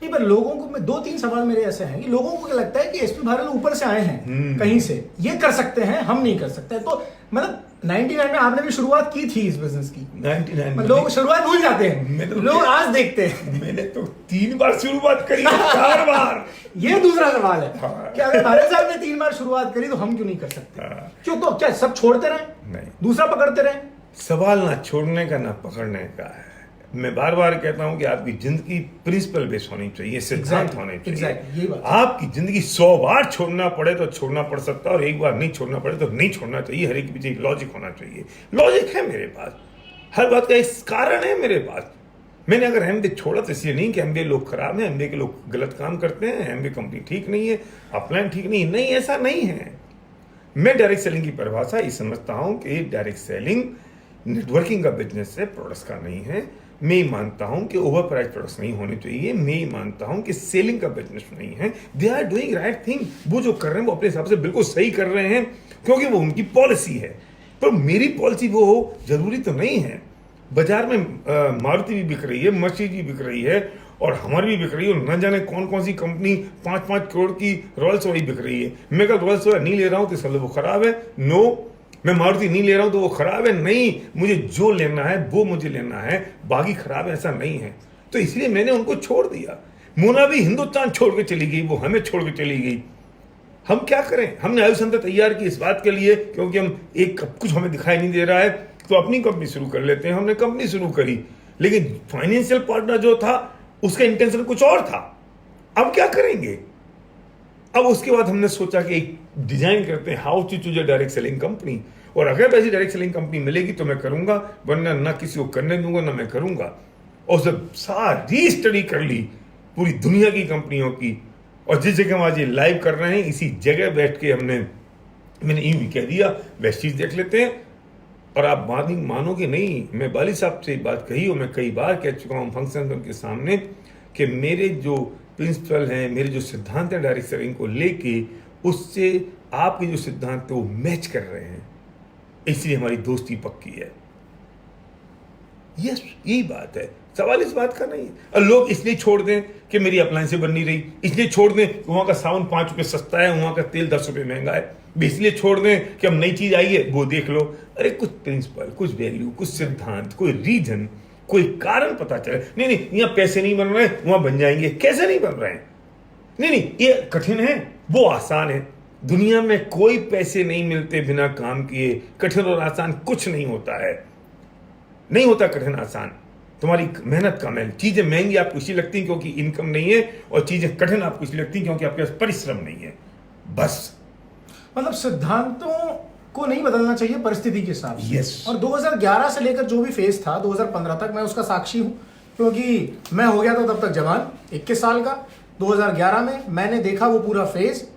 नहीं, पर लोगों को, मैं 2-3 सवाल मेरे ऐसे हैं कि लोगों को क्या लगता है कि एसपी भारल ऊपर से आए हैं कहीं से, ये कर सकते हैं, हम नहीं कर सकते। तो मतलब 99 में आपने भी शुरुआत की थी इस बिजनेस की। 99 में लोग शुरुआत भूल जाते हैं, लोग आज देखते हैं। मैंने तो 3 बार शुरुआत करी, 4 बार। ये दूसरा सवाल है हाँ। कि अगर भारत साहब ने 3 बार शुरुआत करी तो हम क्यों नहीं कर सकते? हाँ। क्यों? तो क्या सब छोड़ते रहे, नहीं, दूसरा पकड़ते रहे? सवाल ना छोड़ने का ना पकड़ने का है। मैं बार बार कहता हूं कि आपकी जिंदगी प्रिंसिपल बेस होनी चाहिए, सिद्धांत होने चाहिए। यही बात। आपकी जिंदगी 100 बार छोड़ना पड़े तो छोड़ना पड़ सकता है, और एक बार नहीं छोड़ना पड़े तो नहीं छोड़ना चाहिए। हर एक के पीछे लॉजिक होना चाहिए। लॉजिक है मेरे पास, हर बात का एक कारण है मेरे पास। मैंने अगर एमबीए छोड़ा तो इसलिए नहीं कि एमबीए लोग खराब हैं, एमबीए के लोग गलत काम करते हैं, एमबीए कंपनी ठीक नहीं है, अपलाइन ठीक नहीं है। नहीं, ऐसा नहीं है। मैं डायरेक्ट सेलिंग की परिभाषा ये समझता हूं कि डायरेक्ट सेलिंग नेटवर्किंग का बिजनेस है, प्रोडक्ट्स का नहीं है। मैं ही मानता हूं कि ओवर प्राइस प्रोडक्ट्स नहीं होने चाहिए। मैं ही मानता हूं कि सेलिंग का बिजनेस नहीं है। They are doing right thing. वो जो कर रहे हैं वो अपने हिसाब से बिल्कुल सही कर रहे हैं, क्योंकि वो उनकी पॉलिसी है। पर मेरी पॉलिसी वो हो जरूरी तो नहीं है। बाजार में मारुति भी बिक रही है, मर्सिडीज भी बिक रही है, और हमारी भी बिक रही है, और न जाने कौन कौन सी कंपनी 5-5 करोड़ की रॉयल्स रॉयस बिक रही है। मैं कल रॉयल्स रॉयस नहीं ले रहा हूं तो इसका वो खराब है? नो। मैं मारुति नहीं ले रहा हूं तो वो खराब है? नहीं। मुझे जो लेना है वो मुझे लेना है, बाकी खराब है ऐसा नहीं है। तो इसलिए मैंने उनको छोड़ दिया। मोना भी हिंदुस्तान छोड़ के चली गई, वो हमें छोड़ के चली गई। हम क्या करें? हमने आयु संस्था तैयार की इस बात के लिए क्योंकि हम एक कुछ हमें दिखाई नहीं दे रहा है तो अपनी कंपनी शुरू कर लेते हैं। हमने कंपनी शुरू करी, लेकिन फाइनेंशियल पार्टनर जो था उसका इंटेंशन कुछ और था। अब क्या करेंगे? अब उसके बाद हमने सोचा कि एक डिजाइन करते हैं how to choose a direct selling company, और अगर वैसी डायरेक्ट सेलिंग कंपनी मिलेगी तो मैं करूंगा, वरना ना किसी को करने दूंगा ना मैं करूंगा। और जब सारी स्टडी कर ली पूरी दुनिया की कंपनियों की, और जिस जगह हम आज ये लाइव कर रहे हैं इसी जगह बैठ के मैंने यूं भी कह दिया वेस्टीज देख लेते हैं। और आप मानोगे नहीं, मैं बाली साहब से बात कही और मैं कई बार कह चुका हूं फंक्शन उनके सामने कि मेरे जो प्रिंसिपल हैं, मेरे जो सिद्धांत हैं डायरेक्ट सेलिंग को लेके, उससे आपके जो सिद्धांत है वो मैच कर रहे हैं, इसलिए हमारी दोस्ती पक्की है। यस, यही बात है, सवाल इस बात का नहीं है। और लोग इसलिए छोड़ दें कि मेरी अप्लायंसें बन नहीं रही, इसलिए छोड़ दें कि वहां का साबुन 5 रुपये सस्ता है, वहां का तेल 10 रुपये महंगा है, इसलिए छोड़ दें कि अब नई चीज आई है वो देख लो। अरे कुछ प्रिंसिपल, कुछ वैल्यू, कुछ सिद्धांत, कोई रीजन, कोई कारण पता चले। नहीं नहीं, यहाँ पैसे नहीं बन रहे, वहां बन जाएंगे। कैसे नहीं बन रहे हैं? नहीं नहीं, ये कठिन है, वो आसान है। दुनिया में कोई पैसे नहीं मिलते बिना काम किए। कठिन और आसान कुछ नहीं होता है, नहीं होता कठिन आसान, तुम्हारी मेहनत कम है। चीजें महंगी आपको इसलिए लगती हैं क्योंकि इनकम नहीं है, और चीजें कठिन आपको इसलिए लगती हैं क्योंकि आपके पास परिश्रम नहीं है। बस मतलब सिद्धांतों को नहीं बदलना चाहिए परिस्थिति के हिसाब से। Yes. और 2011 से लेकर जो भी फेज था 2015 तक, मैं उसका साक्षी हूं, क्योंकि मैं हो गया था तब तक जवान, 21 साल का। 2011 में मैंने देखा वो पूरा फेज।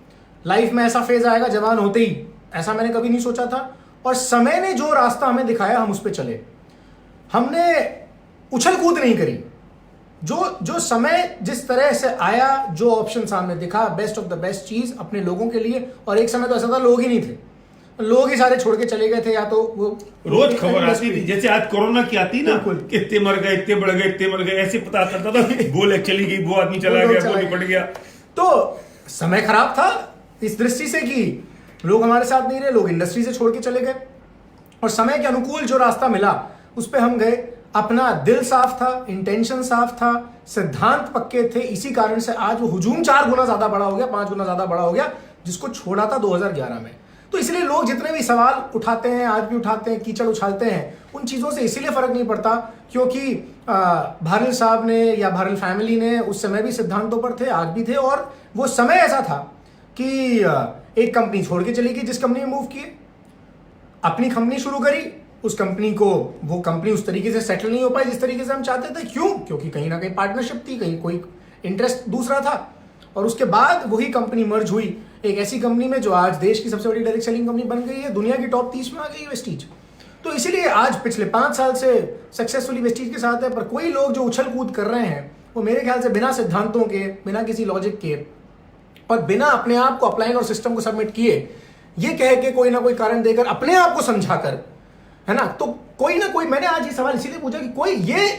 लाइफ में ऐसा फेज आएगा जवान होते ही, ऐसा मैंने कभी नहीं सोचा था। और समय ने जो रास्ता हमें दिखाया हम उस पर चले। हमने उछल कूद नहीं करी। जो समय जिस तरह से आया, जो ऑप्शन सामने दिखा, बेस्ट ऑफ द बेस्ट चीज अपने लोगों के लिए। और एक समय तो ऐसा था लोग ही नहीं थे, लोग ही सारे छोड़ के चले गए थे, या तो वो रोज खबर आती थी, जैसे आज कोरोना की आती ना, बिल्कुल। कितने मर गए, इतने बढ़ गए, इतने मर गए, ऐसे पता चलता था। बोले चली गई, वो आदमी चला गया, वो निपट गया। तो समय खराब था इस दृष्टि से कि लोग हमारे साथ नहीं रहे, लोग इंडस्ट्री से छोड़ के चले गए। और समय के अनुकूल जो रास्ता मिला उस पर हम गए। अपना दिल साफ था, इंटेंशन साफ था, सिद्धांत पक्के थे। इसी कारण से आज वो हुजूम 4 गुना ज्यादा बड़ा हो गया, 5 गुना ज्यादा बड़ा हो गया, जिसको छोड़ा था 2011 में। तो इसलिए लोग जितने भी सवाल उठाते हैं, आज भी उठाते हैं, कीचड़ उछालते हैं, उन चीजों से इसीलिए फर्क नहीं पड़ता क्योंकि भारल साहब ने या भारल फैमिली ने उस समय भी सिद्धांतों पर थे, आज भी थे। और वो समय ऐसा था कि एक कंपनी छोड़ के चली गई, जिस कंपनी में मूव किए, अपनी कंपनी शुरू करी। उस कंपनी को, वो कंपनी उस तरीके से सेटल नहीं हो पाई जिस तरीके से हम चाहते थे। क्यों? क्योंकि कहीं ना कहीं पार्टनरशिप थी, कहीं कोई इंटरेस्ट दूसरा था। और उसके बाद वही कंपनी मर्ज हुई एक ऐसी कंपनी में जो आज देश की सबसे बड़ी डायरेक्ट सेलिंग कंपनी बन गई है, दुनिया की टॉप 30 में आ गई है वेस्टीज। तो इसीलिए आज पिछले 5 साल से सक्सेसफुली वेस्टीज के साथ है। पर कोई लोग जो उछल कूद कर रहे हैं वो मेरे ख्याल से बिना सिद्धांतों के, बिना किसी लॉजिक के, और बिना अपने आप को अपलाइन और सिस्टम को सबमिट किए, ये कह के कोई ना कोई कारण देकर अपने आप को समझाकर, है ना, तो कोई ना कोई, मैंने आज ये सवाल इसीलिए पूछा कि कोई ये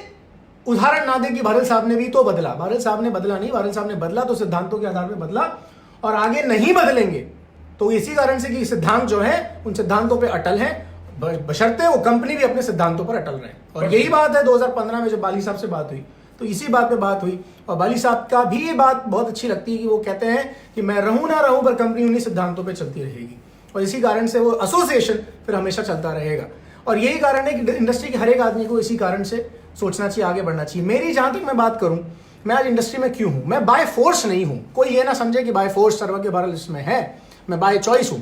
उदाहरण ना दे कि भारल साहब ने भी तो बदला। भारल साहब ने बदला नहीं, भारल साहब ने बदला तो सिद्धांतों के आधार पर बदला, और आगे नहीं बदलेंगे। तो इसी कारण से कि सिद्धांत जो है उन सिद्धांतों पे अटल है, बशर्ते वो कंपनी भी अपने सिद्धांतों पर अटल रहे। और यही बात है 2015 में जब बाली साहब से बात हुई तो इसी बात पे बात हुई। और बाली साहब का भी ये बात बहुत अच्छी लगती है कि वो कहते हैं कि मैं रहूं ना रहूं पर कंपनी उन्हीं सिद्धांतों पे चलती रहेगी। और इसी कारण से वो एसोसिएशन फिर हमेशा चलता रहेगा। और यही कारण है कि इंडस्ट्री के हर एक आदमी को इसी कारण से सोचना चाहिए, आगे बढ़ना चाहिए। मेरी जहां तक मैं बात करूं, मैं आज इंडस्ट्री में क्यों हूं, मैं बाय फोर्स नहीं हूं। कोई ये ना समझे कि बाय फोर्स सर्वज्ञ भारल इसमें है, मैं बाय चॉइस हूं।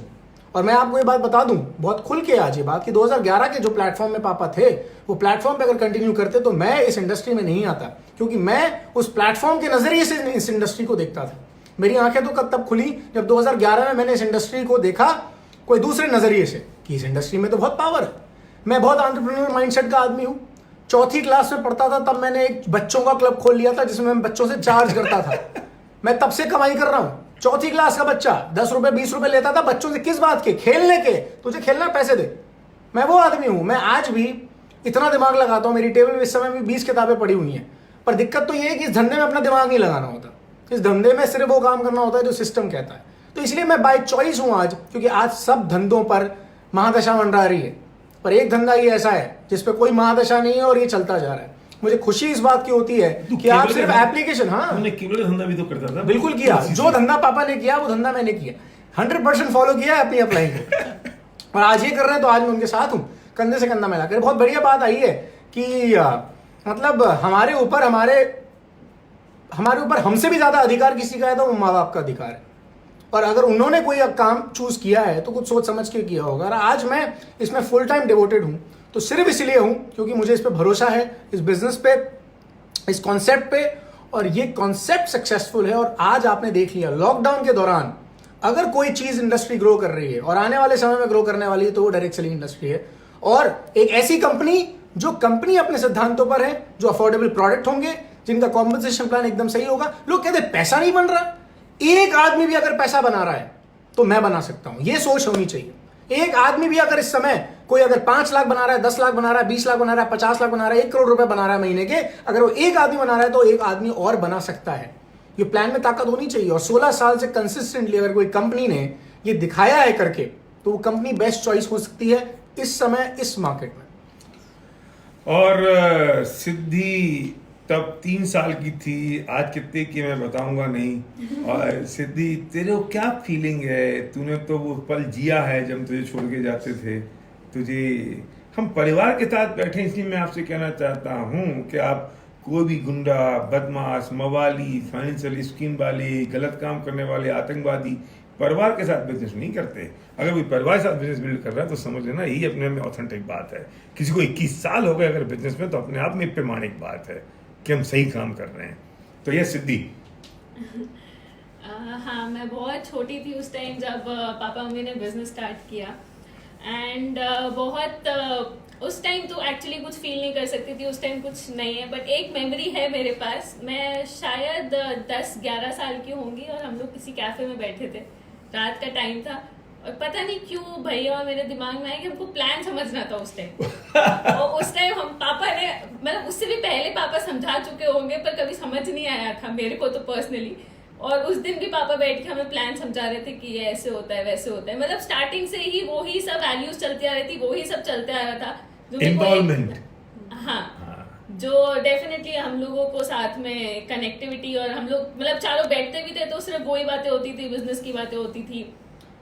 और मैं आपको ये बात बता दूं बहुत खुल के आज ये बात कि 2011 के जो प्लेटफॉर्म में पापा थे, वो प्लेटफॉर्म पे अगर कंटिन्यू करते तो मैं इस इंडस्ट्री में नहीं आता, क्योंकि मैं उस प्लेटफॉर्म के नजरिए से इस इंडस्ट्री को देखता था। मेरी आंखें तो कब तब खुली जब 2011 में मैंने इस इंडस्ट्री को देखा कोई दूसरे नजरिए से कि इस इंडस्ट्री में तो बहुत पावर है। मैं बहुत एंटरप्रेन्योर माइंडसेट का आदमी हूं। 4th क्लास में पढ़ता था तब मैंने एक बच्चों का क्लब खोल लिया था जिसमें मैं बच्चों से चार्ज करता था। मैं तब से कमाई कर रहा हूं। 4th क्लास का बच्चा 10 रुपए 20 रुपए लेता था बच्चों से, किस बात के? खेलने के। तुझे खेलना पैसे दे। मैं वो आदमी हूं। मैं आज भी इतना दिमाग लगाता हूं। मेरी टेबल में इस समय भी 20 किताबें पड़ी हुई हैं। पर दिक्कत तो ये है कि इस धंधे में अपना दिमाग नहीं लगाना होता। इस धंधे में सिर्फ वो काम करना होता है जो सिस्टम कहता है। तो इसलिए मैं बाय चॉइस हूं आज, क्योंकि आज सब धंधों पर महादशा मंडरा रही है, पर एक धंधा ये ऐसा है जिसपे कोई महादशा नहीं है और ये चलता जा रहा है। मुझे खुशी इस बात की होती है कि आप सिर्फ एप्लीकेशन, हाँ, हमने केवल धंधा भी तो करता था। बिल्कुल किया। जो धंधा पापा ने किया वो धंधा मैंने किया, 100% फॉलो किया है अपनी अपलाइन को। और आज ये कर रहे हैं तो आज मैं उनके साथ हूं, कंधे से कंधा मिलाकर। बहुत बढ़िया बात आई है कि मतलब हमारे ऊपर हमसे भी ज्यादा अधिकार किसी का है तो वो माँ बाप का अधिकार है। और अगर उन्होंने कोई अब काम चूज किया है तो कुछ सोच समझ के किया होगा। और आज मैं इसमें फुल टाइम डिवोटेड हूं तो सिर्फ इसलिए हूं क्योंकि मुझे इस पे भरोसा है, इस बिजनेस पे, इस कॉन्सेप्ट पे, और ये कॉन्सेप्ट सक्सेसफुल है। और आज आपने देख लिया लॉकडाउन के दौरान अगर कोई चीज इंडस्ट्री ग्रो कर रही है और आने वाले समय में ग्रो करने वाली है तो वो डायरेक्ट सेलिंग इंडस्ट्री है। और एक ऐसी कंपनी जो कंपनी अपने सिद्धांतों पर है, जो अफोर्डेबल प्रोडक्ट होंगे, जिनका कॉम्पनसेशन प्लान एकदम सही होगा। लोग कहते हैं पैसा नहीं बन रहा, एक आदमी भी अगर पैसा बना रहा है तो मैं बना सकता हूं, ये सोच होनी चाहिए। एक आदमी भी अगर इस समय कोई अगर 5 लाख बना रहा है, 10 लाख बना रहा है, 20 लाख बना रहा है, 50 लाख बना रहा है, 1 करोड़ रुपए बना रहा है महीने के, अगर वो एक आदमी बना रहा है तो एक आदमी और बना सकता है। ये प्लान में ताकत होनी चाहिए। और 16 साल से कंसिस्टेंटली अगर कोई कंपनी ने ये दिखाया है करके तो वो कंपनी बेस्ट चॉइस हो सकती है इस समय, इस मार्केट में। और सिद्धि तब 3 साल की थी, आज कितने की मैं बताऊंगा नहीं। और सिद्धि तेरे को क्या फीलिंग है? तूने तो वो पल जिया है जब तुझे छोड़ के जाते थे। तुझे हम परिवार के साथ बैठे, इसलिए मैं आपसे कहना चाहता हूँ कि आप कोई भी गुंडा, बदमाश, मवाली, फाइनेंशियल स्कीम वाले, गलत काम करने वाले, आतंकवादी परिवार के साथ बिजनेस नहीं करते। अगर कोई परिवार के साथ बिजनेस बिल्ड कर रहा है तो समझ लेना यही अपने में ऑथेंटिक बात है। किसी को 21 साल हो गए अगर बिजनेस में तो अपने आप में एक पैमानिक बात है कि हम सही काम कर रहे हैं। तो ये सिद्धि। हाँ, मैं बहुत छोटी थी उस टाइम जब पापा मम्मी ने बिजनेस स्टार्ट किया। एंड उस टाइम तो एक्चुअली कुछ फील नहीं कर सकती थी, उस टाइम कुछ नहीं है। बट एक मेमोरी है मेरे पास। मैं शायद 10-11 साल की होंगी और हम लोग किसी कैफे में बैठे थे, रात का टाइम था। और पता नहीं क्यों भैया मेरे दिमाग में आया कि हमको प्लान समझना था उस टाइम। और उस टाइम हम पापा ने, मतलब उससे भी पहले पापा समझा चुके होंगे पर कभी समझ नहीं आया था मेरे को तो पर्सनली। और उस दिन भी पापा बैठ के हमें प्लान समझा रहे थे कि ये ऐसे होता है, वैसे होता है। मतलब स्टार्टिंग से ही वो ही सब वैल्यूज चलती आ रही थी, वो ही सब चलते आ रहा था जो इन्वॉल्वमेंट। हाँ, जो डेफिनेटली हम लोगों को साथ में कनेक्टिविटी, और हम लोग मतलब चारों बैठते भी थे तो सिर्फ वही बातें होती थी, बिजनेस की बातें होती थी,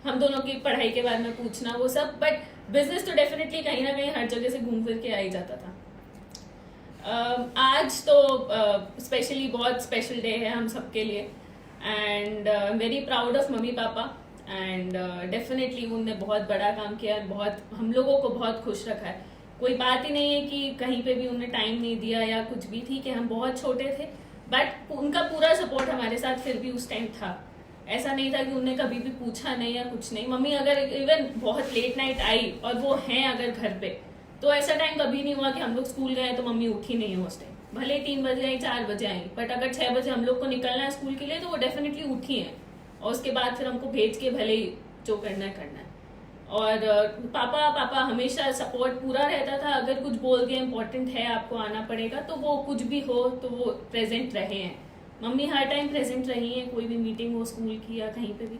हम दोनों की पढ़ाई के बारे में पूछना, वो सब। बट बिजनेस तो डेफिनेटली कहीं ना कहीं हर जगह से घूम फिर के आ ही जाता था। आज तो स्पेशली बहुत स्पेशल डे है हम सबके लिए। And very proud of mummy papa. And definitely उनने बहुत बड़ा काम किया, बहुत हम लोगों को बहुत खुश रखा है। कोई बात ही नहीं है कि कहीं पे भी उन्हें टाइम नहीं दिया या कुछ भी थी कि हम बहुत छोटे थे, बट उनका पूरा सपोर्ट हमारे साथ फिर भी उस टाइम था। ऐसा नहीं था कि उन्हें कभी भी पूछा नहीं या कुछ नहीं। मम्मी अगर इवन बहुत लेट नाइट आई और वो हैं अगर घर पे, तो ऐसा टाइम कभी नहीं हुआ कि हम लोग स्कूल गए तो मम्मी उठी नहीं है उस टाइम। भले 3 बजे आई, 4 बजे आई, बट अगर 6 बजे हम लोग को निकलना है स्कूल के लिए तो वो डेफिनेटली उठी है। और उसके बाद फिर हमको भेज के भले ही जो करना है। और पापा हमेशा सपोर्ट पूरा रहता था। अगर कुछ बोल दिया इम्पोर्टेंट है, आपको आना पड़ेगा, तो वो कुछ भी हो तो वो प्रेजेंट रहे हैं। मम्मी हर टाइम प्रेजेंट रही हैं, कोई भी मीटिंग हो स्कूल की या कहीं पे भी।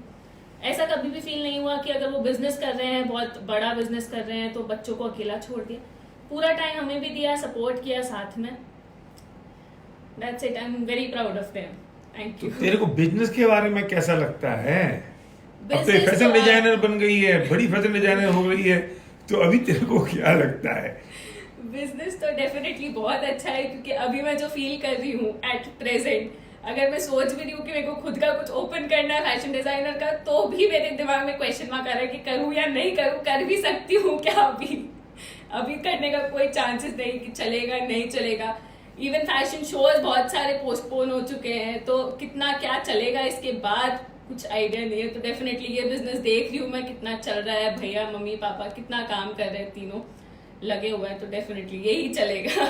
ऐसा कभी भी फील नहीं हुआ कि अगर वो बिजनेस कर रहे हैं, बहुत बड़ा बिजनेस कर रहे हैं, तो बच्चों को अकेला छोड़ दिया। पूरा टाइम हमें भी दिया, सपोर्ट किया साथ में। That's it. I'm very proud of them. Thank you. तेरे को बिजनेस के बारे में कैसा लगता है? अब तो Business फैशन तो डिजाइनर बन गई है, बड़ी फैशन डिजाइनर हो गई है, तो अभी तेरे को क्या लगता है? बिजनेस तो डेफिनेटली बहुत अच्छा है, क्योंकि अभी मैं जो फील कर रही हूँ एट प्रेजेंट, अगर मैं सोच भी रही हूँ कि मेरे को खुद का कुछ ओपन करना है फैशन डिजाइनर का, तो भी मेरे दिमाग में क्वेश्चन मार्क आ रहा है कि करूँ या नहीं करूँ, कर भी सकती हूँ क्या अभी करने का कोई चांसेस नहीं कि चलेगा नहीं चलेगा। इवन फैशन शोज बहुत सारे पोस्टपोन हो चुके हैं, तो कितना क्या चलेगा इसके बाद कुछ आइडिया नहीं है। तो डेफिनेटली ये बिजनेस देख रही हूँ मैं कितना चल रहा है, भैया मम्मी पापा कितना काम कर रहे हैं, तीनों लगे हुए हैं, तो डेफिनेटली यही चलेगा।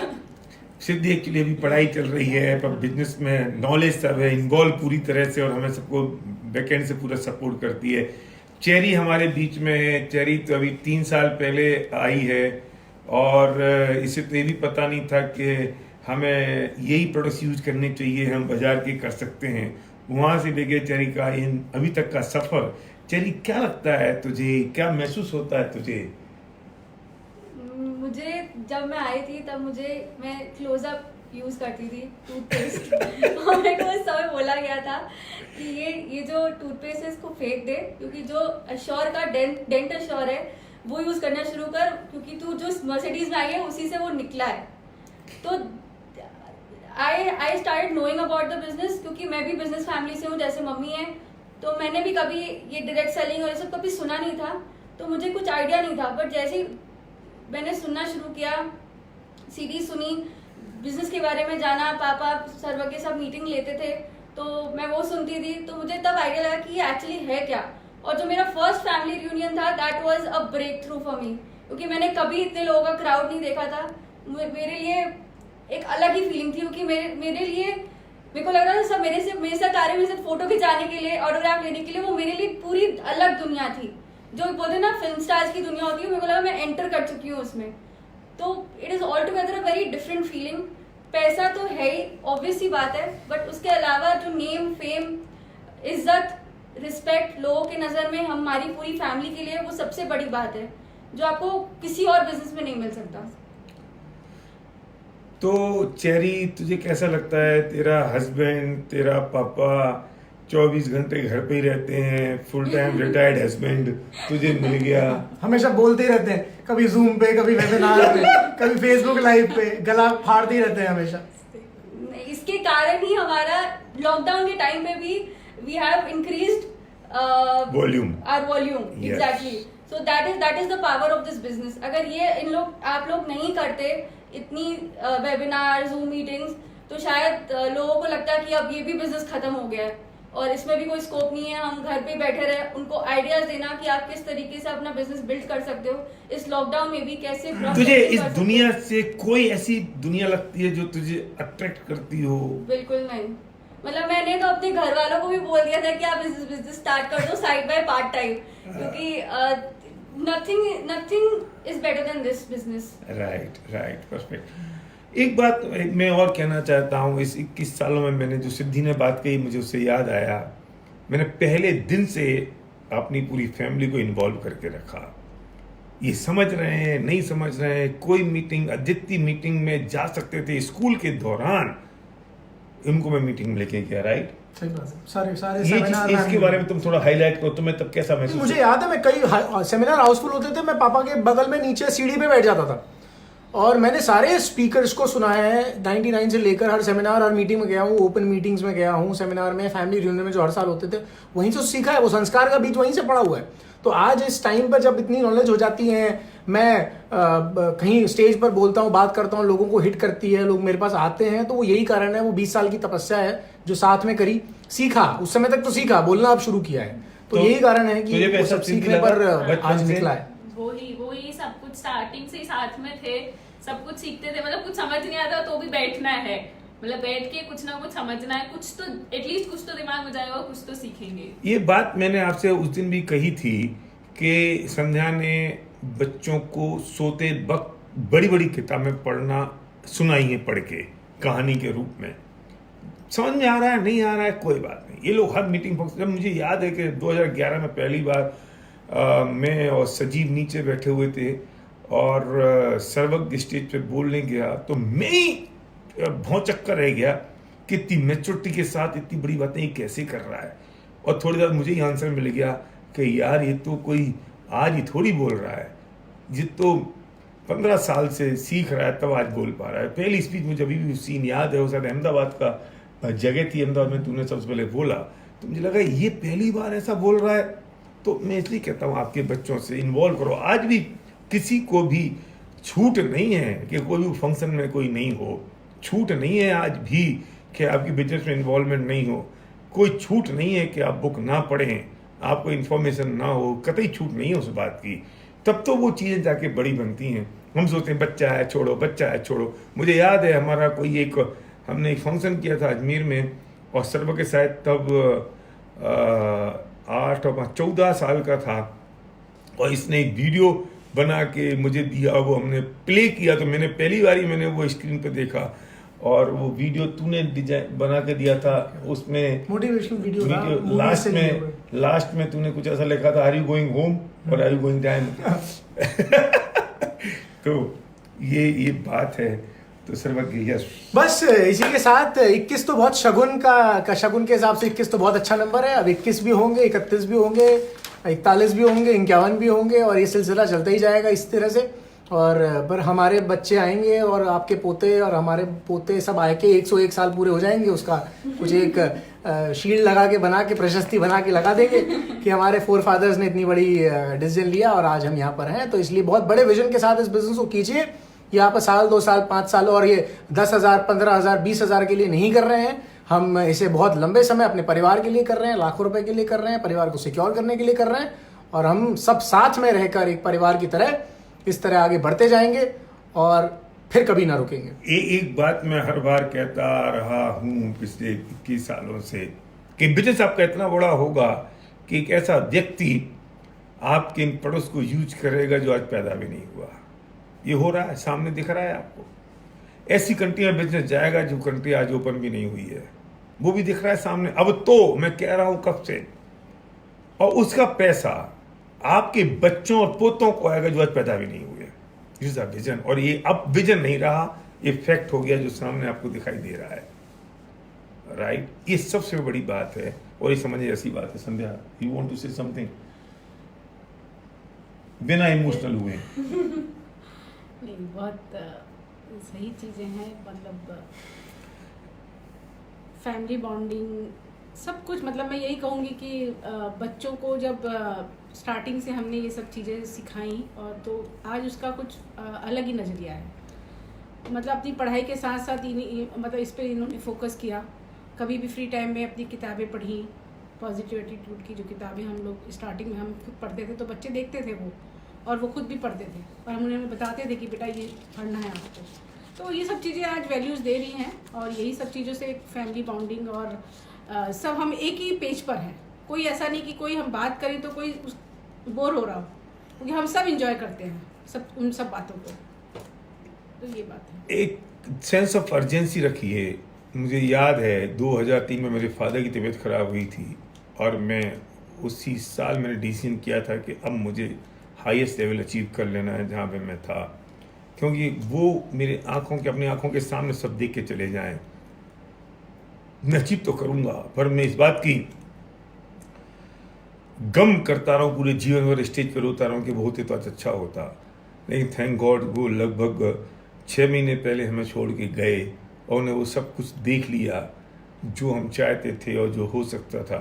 सिद्धि एक्चुअली अभी पढ़ाई चल रही है, पर बिजनेस में नॉलेज सब है, इन्वॉल्व पूरी तरह से, और हमें सबको बैकएंड से पूरा सपोर्ट करती है। चेरी हमारे बीच में है। चेरी तो अभी 3 साल पहले आई है, और इसे तो ये भी पता नहीं था कि हमें यही प्रोडक्ट्स यूज करने चाहिए, हम बाजार के कर सकते हैं। वहाँ से लेके चेरी का इन अभी तक का सफर, चेरी क्या लगता है तुझे, क्या महसूस होता है तुझे? मुझे जब मैं आई थी तब मैं क्लोजअप यूज करती थी टूथपेस्ट और मेरे को उस समय बोला गया था कि ये जो टूथपेस्ट है इसको फेंक दे, क्योंकि जो अश्योर का डेंट अश्योर है वो यूज करना शुरू कर, क्योंकि तू जो मर्सिडीज में आई है उसी से वो निकला है। तो I started knowing about the business, क्योंकि मैं भी बिजनेस फैमिली से हूँ जैसे मम्मी है, तो मैंने भी कभी ये डायरेक्ट सेलिंग और ये सब कभी सुना नहीं था, तो मुझे कुछ आइडिया नहीं था। बट जैसे ही मैंने सुनना शुरू किया, सीडी सुनी, बिजनेस के बारे में जाना, पापा सर्व के सब मीटिंग लेते थे तो मैं वो सुनती थी, तो मुझे तब आइडिया लगा कि ये एक्चुअली है क्या। और जो मेरा फर्स्ट फैमिली रियूनियन था, that was a breakthrough for me, क्योंकि मैंने कभी इतने लोगों का क्राउड नहीं देखा था। मेरे लिए एक अलग ही फीलिंग थी, क्योंकि मेरे लिए मेरे को लग रहा था सब मेरे साथ आ रहे, मेरे साथ फोटो खिंचाने के लिए, ऑटोग्राफ लेने के लिए। वो मेरे लिए पूरी अलग दुनिया थी, जो बोलते ना फिल्म स्टार्स की दुनिया होती है, मेरे को लगा मैं एंटर कर चुकी हूँ उसमें। तो it is all together a very different feeling. पैसा तो है ही, ऑब्वियस सी बात है, बट उसके अलावा जो नेम, फेम, इज्जत, रिस्पेक्ट लोगों के नजर में हमारी पूरी फैमिली के लिए, वो सबसे बड़ी बात है जो आपको किसी और बिजनेस में नहीं मिल सकता। तो चेरी, तुझे कैसा लगता है, तेरा हस्बैंड, तेरा पापा 24 घंटे घर पे ही रहते हैं, फुल टाइम रिटायर्ड हस्बैंड तुझे मिल गया? हमेशा बोलते ही रहते हैं, कभी जूम पे, कभी वेबिनार पे, कभी फेसबुक लाइव पे, गला फाड़ते ही रहते हैं हमेशा। इसके कारण ही हमारा लॉकडाउन के टाइम में भी we have increased volume, our volume. Yes. Exactly, so that is the power of this business. अगर ये आप लोग नहीं करते इतनी वेबिनार, जूम मीटिंग्स, तो शायद लोगों को लगता है कि अब ये भी बिजनेस खत्म हो गया है और इसमें भी कोई स्कोप नहीं है, हम घर पे बैठे रहे। उनको आइडियाज देना कि आप किस तरीके से अपना बिजनेस बिल्ड कर सकते हो इस लॉकडाउन में भी, कैसे तुझे इस दुनिया से कोई ऐसी दुनिया लगती है जो तुझे अट्रैक्ट करती हो? बिल्कुल नहीं। मतलब मैंने तो अपने घर वालों को भी बोल दिया था कि आप बिजनेस स्टार्ट कर दो साइड बाय पार्ट टाइम, क्योंकि nothing is better than this business. Right, perfect. एक बात मैं और कहना चाहता हूँ, इस 21 सालों में मैंने जो सिद्धि ने बात कही, मुझे उससे याद आया, मैंने पहले दिन से अपनी पूरी फैमिली को इन्वॉल्व करके रखा। ये समझ रहे हैं, नहीं समझ रहे हैं, कोई मीटिंग, जितनी मीटिंग में जा सकते थे स्कूल के दौरान, इनको मैं मीटिंग में लेके गया। राइट, सही बात है। सारे ये सेमिनार चीज, इसके बारे में तुम थोड़ा हाईलाइट करो, तुम्हें तब कैसा महसूस? मुझे याद है, मैं कई सेमिनार हाउसफुल होते थे, मैं पापा के बगल में नीचे सीढ़ी पे बैठ जाता था और मैंने सारे स्पीकर्स को सुनाया है। 99 से लेकर हर सेमिनार, हर मीटिंग में गया हूँ, ओपन मीटिंग्स में गया हूँ, सेमिनार में, फैमिली रियूनियन में जो हर साल होते थे, वहीं से सीखा है। वो संस्कार का बीज वहीं से पड़ा हुआ है। तो आज इस टाइम पर जब इतनी नॉलेज हो जाती है, मैं कहीं स्टेज पर बोलता हूँ, बात करता हूँ, लोगों को हिट करती है, लोग मेरे पास आते हैं, तो वो यही कारण है। वो 20 साल की तपस्या है जो साथ में करी, सीखा। उस समय तक तो सीखा, बोलना अब शुरू किया है, तो यही कारण है कि वो सब सीखने पर आज निकला है। वही सब कुछ स्टार्टिंग से ही साथ में थे, सब कुछ सीखते थे। मतलब कुछ समझ नहीं आता तो भी बैठना है, मतलब बैठ के कुछ ना कुछ समझना है, कुछ तो एटलीस्ट कुछ तो दिमाग में जाएगा, कुछ तो सीखेंगे। ये बात मैंने आपसे उस दिन भी कही थी कि संध्या ने बच्चों को सोते वक्त बड़ी बड़ी किताबें पढ़ना सुनाई है, पढ़ के कहानी के रूप में। समझ में आ रहा है, नहीं आ रहा है, कोई बात नहीं। ये लोग हर मीटिंग जब, मुझे याद है कि 2011 में पहली बार मैं और सजीव नीचे बैठे हुए थे और सर्वज्ञ स्टेज पे बोलने गया, तो मैं ही भौचक्का रह गया कि इतनी मैच्योरिटी के साथ इतनी बड़ी बातें ये कैसे कर रहा है। और थोड़ी देर मुझे ही आंसर मिल गया कि यार ये तो कोई आज ही थोड़ी बोल रहा है, ये तो 15 साल से सीख रहा है, तब आज बोल पा रहा है। पहली स्पीच मुझे अभी भी सीन याद है, वो शायद अहमदाबाद का जगह थी, अहमदाबाद में तूने सबसे पहले बोला, तो मुझे लगा ये पहली बार ऐसा बोल रहा है। तो मैं इसलिए कहता हूँ आपके बच्चों से इन्वॉल्व करो। आज भी किसी को भी छूट नहीं है कि कोई भी फंक्शन में कोई नहीं हो, छूट नहीं है आज भी कि आपकी बिजनेस में इन्वॉल्वमेंट नहीं हो, कोई छूट नहीं है कि आप बुक ना पढ़ें, आपको इन्फॉर्मेशन ना हो, कतई छूट नहीं है उस बात की। तब तो वो चीज़ें जाके बड़ी बनती हैं। हम सोचते हैं बच्चा है छोड़ो, बच्चा है छोड़ो। मुझे याद है हमारा कोई हमने एक फंक्शन किया था अजमेर में, और सर्व के शायद तब 8 और 14 साल का था, और इसने एक वीडियो बना के मुझे दिया, वो हमने प्ले किया। तो मैंने पहली बार ही मैंने वो स्क्रीन पे देखा, और वो वीडियो तूने डिजाइन बना के दिया था, उसमें मोटिवेशनल वीडियो था। लास्ट में तूने कुछ ऐसा लिखा था, आर यू गोइंग होम और आर यू गोइंग टाइम। तो ये बात है। तो सर्वज्ञ, यस, बस इसी के साथ 21 तो बहुत शगुन का शगुन के हिसाब से 21 तो बहुत अच्छा नंबर है। अब 21 भी होंगे, 31 भी होंगे, 41 भी होंगे, 51 भी होंगे, और ये सिलसिला चलता ही जाएगा इस तरह से। और पर हमारे बच्चे आएंगे और आपके पोते और हमारे पोते सब आए के 101 साल पूरे हो जाएंगे, उसका कुछ एक शील्ड लगा के बना के प्रशस्ति बना के लगा देंगे कि हमारे फोर फादर्स ने इतनी बड़ी डिसीजन लिया और आज हम यहाँ पर हैं। तो इसलिए बहुत बड़े विजन के साथ इस बिजनेस को कीजिए। यहाँ पर साल 2 साल 5 साल और ये 10,000 15,000 20,000 के लिए नहीं कर रहे हैं, हम इसे बहुत लंबे समय अपने परिवार के लिए कर रहे हैं, लाखों रुपए के लिए कर रहे हैं, परिवार को सिक्योर करने के लिए कर रहे हैं। और हम सब साथ में रहकर एक परिवार की तरह इस तरह आगे बढ़ते जाएंगे और फिर कभी ना रुकेंगे। एक बात मैं हर बार कहता रहा हूं पिछले 21 सालों से कि बिजनेस आपका इतना बड़ा होगा कि एक ऐसा व्यक्ति आपके इन पड़ोस को यूज करेगा जो आज पैदा भी नहीं हुआ। ये हो रहा है, सामने दिख रहा है आपको। ऐसी कंट्री में बिजनेस जाएगा जो कंट्री आज ओपन भी नहीं हुई है, वो भी दिख रहा है सामने। अब तो मैं कह रहा हूं कब से, और उसका पैसा आपके बच्चों और पोतों को आएगा जो आज पैदा भी नहीं हुए। This is a vision. और ये अब विजन नहीं रहा, ये फैक्ट हो गया जो सामने आपको दिखाई दे रहा है। राइट, ये सबसे बड़ी बात है और ये समझिए ऐसी बात है। Sandhya, you want to say something? बिना इमोशनल हुए। नहीं, बहुत सही चीज़ें हैं। मतलब फैमिली बॉन्डिंग सब कुछ, मतलब मैं यही कहूँगी कि बच्चों को जब स्टार्टिंग से हमने ये सब चीज़ें सिखाई और तो आज उसका कुछ अलग ही नज़रिया है। मतलब अपनी पढ़ाई के साथ साथ मतलब इस पे इन्होंने फोकस किया। कभी भी फ्री टाइम में अपनी किताबें पढ़ी, पॉजिटिव एटीट्यूड की जो किताबें हम लोग स्टार्टिंग में हम खुद पढ़ते थे तो बच्चे देखते थे वो, और वो खुद भी पढ़ते थे और हम उन्हें बताते थे कि बेटा ये पढ़ना है आपको। तो ये सब चीज़ें आज वैल्यूज़ दे रही हैं और यही सब चीज़ों से एक फैमिली बॉन्डिंग और सब हम एक ही पेज पर हैं। कोई ऐसा नहीं कि कोई हम बात करें तो कोई बोर हो रहा हो, क्योंकि हम सब इंजॉय करते हैं सब उन सब बातों को। तो ये बात है। एक सेंस ऑफ अर्जेंसी रखिए। मुझे याद है 2003 में मेरे फादर की तबीयत खराब हुई थी और मैं उसी साल मैंने डिसीजन किया था कि अब मुझे हाईएस्ट लेवल अचीव कर लेना है जहाँ पे मैं था, क्योंकि वो मेरे अपनी आंखों के सामने सब देख के चले जाएं। मैं अचीव तो करूंगा, पर मैं इस बात की गम करता रहा हूँ पूरे जीवन भर, स्टेज पर रोता रहा हूँ कि वो होते तो आज अच्छा होता। लेकिन थैंक गॉड वो लगभग 6 महीने पहले हमें छोड़ के गए और उन्हें वो सब कुछ देख लिया जो हम चाहते थे और जो हो सकता था।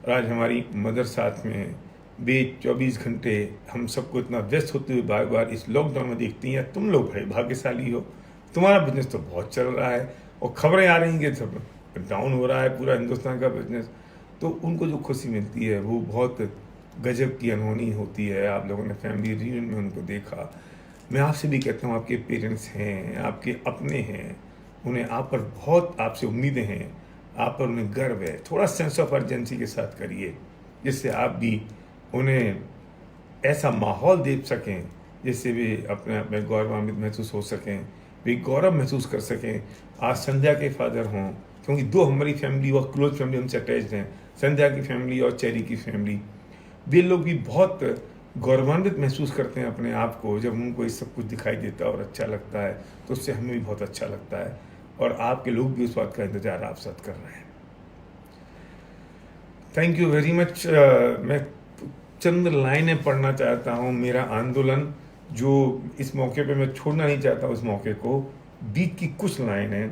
और आज हमारी मदर साथ में, वे 24 घंटे हम सबको इतना व्यस्त होते हुए बार बार इस लॉकडाउन में देखती हैं। तुम लोग भाई भाग्यशाली हो, तुम्हारा बिजनेस तो बहुत चल रहा है और खबरें आ रही हैं कि सब डाउन हो रहा है पूरा हिंदुस्तान का बिजनेस। तो उनको जो खुशी मिलती है वो बहुत गजब की अनहोनी होती है। आप लोगों ने फैमिली रियूनियन में उनको देखा। मैं आपसे भी कहता हूँ, आपके पेरेंट्स हैं, आपके अपने हैं, उन्हें आप पर बहुत आपसे उम्मीदें हैं, आप पर उन्हें गर्व है। थोड़ा सेंस ऑफ अर्जेंसी के साथ करिए जिससे आप भी उन्हें ऐसा माहौल दे सकें जिससे वे अपने आप में गौरवान्वित महसूस हो सकें, वे गौरव महसूस कर सकें। आज संध्या के फादर हों, क्योंकि 2 हमारी फैमिली और क्लोज फैमिली उनसे अटैच्ड हैं, संध्या की फैमिली और चेरी की फैमिली। वे लोग भी बहुत गौरवान्वित महसूस करते हैं अपने आप को जब उनको ये सब कुछ दिखाई देता है और अच्छा लगता है, तो उससे हमें भी बहुत अच्छा लगता है और आपके लोग भी उस बात का इंतजार आप साथ कर रहे हैं। Thank you very much. मैं चंद लाइनें पढ़ना चाहता हूँ। मेरा आंदोलन जो इस मौके पे मैं छोड़ना नहीं चाहता, उस मौके को बीच की कुछ लाइनें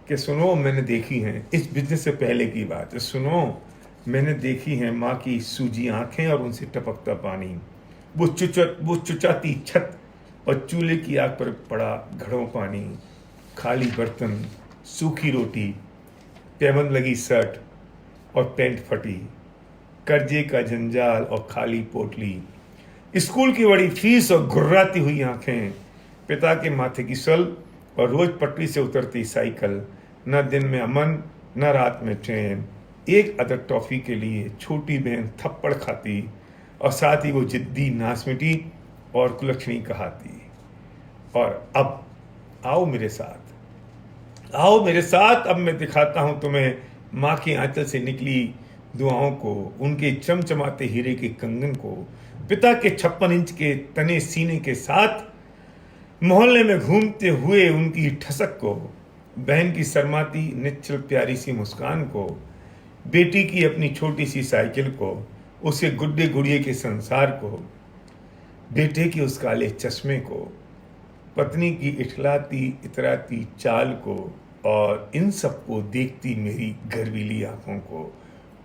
कि सुनो मैंने देखी हैं, इस बिजनेस से पहले की बात है। सुनो मैंने देखी है माँ की सूजी आंखें और उनसे टपकता पानी, वो चुचाती छत और चूल्हे की आग पर पड़ा घड़ों पानी, खाली बर्तन, सूखी रोटी, पैबंद लगी शर्ट और पैंट फटी, कर्जे का जंजाल और खाली पोटली, स्कूल की बड़ी फीस और घुर्राती हुई आंखें, पिता के माथे की सल और रोज पटरी से उतरती साइकिल, न दिन में अमन न रात में चैन, एक अदर टॉफी के लिए छोटी बहन थप्पड़ खाती और साथ ही वो जिद्दी नासमिटी और कुलक्षणी कहाती। और अब आओ मेरे साथ, आओ मेरे साथ, अब मैं दिखाता हूं तुम्हें माँ के आंचल से निकली दुआओं को, उनके चमचमाते हीरे के कंगन को, पिता के 56 इंच के तने सीने के साथ, मोहल्ले में घूमते हुए उनकी ठसक को, बहन की शर्माती निश्चल प्यारी सी मुस्कान को, बेटी की अपनी छोटी सी साइकिल को, उसके गुड्डे गुड़िए के संसार को, बेटे के उस काले चश्मे को, पत्नी की इठलाती इतराती चाल को और इन सबको देखती मेरी गर्वीली आंखों को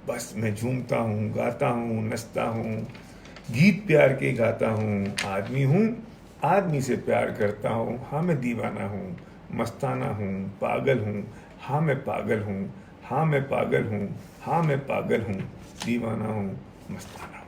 बस मैं झूमता हूँ, गाता हूँ, नचता हूँ, गीत प्यार के गाता हूँ। आदमी हूँ, आदमी से प्यार करता हूँ। हाँ मैं दीवाना हूँ, मस्ताना हूँ, पागल हूँ। हाँ मैं पागल हूँ, हाँ मैं पागल हूँ, हाँ मैं पागल हूँ, दीवाना हूँ, मस्ताना हूँ।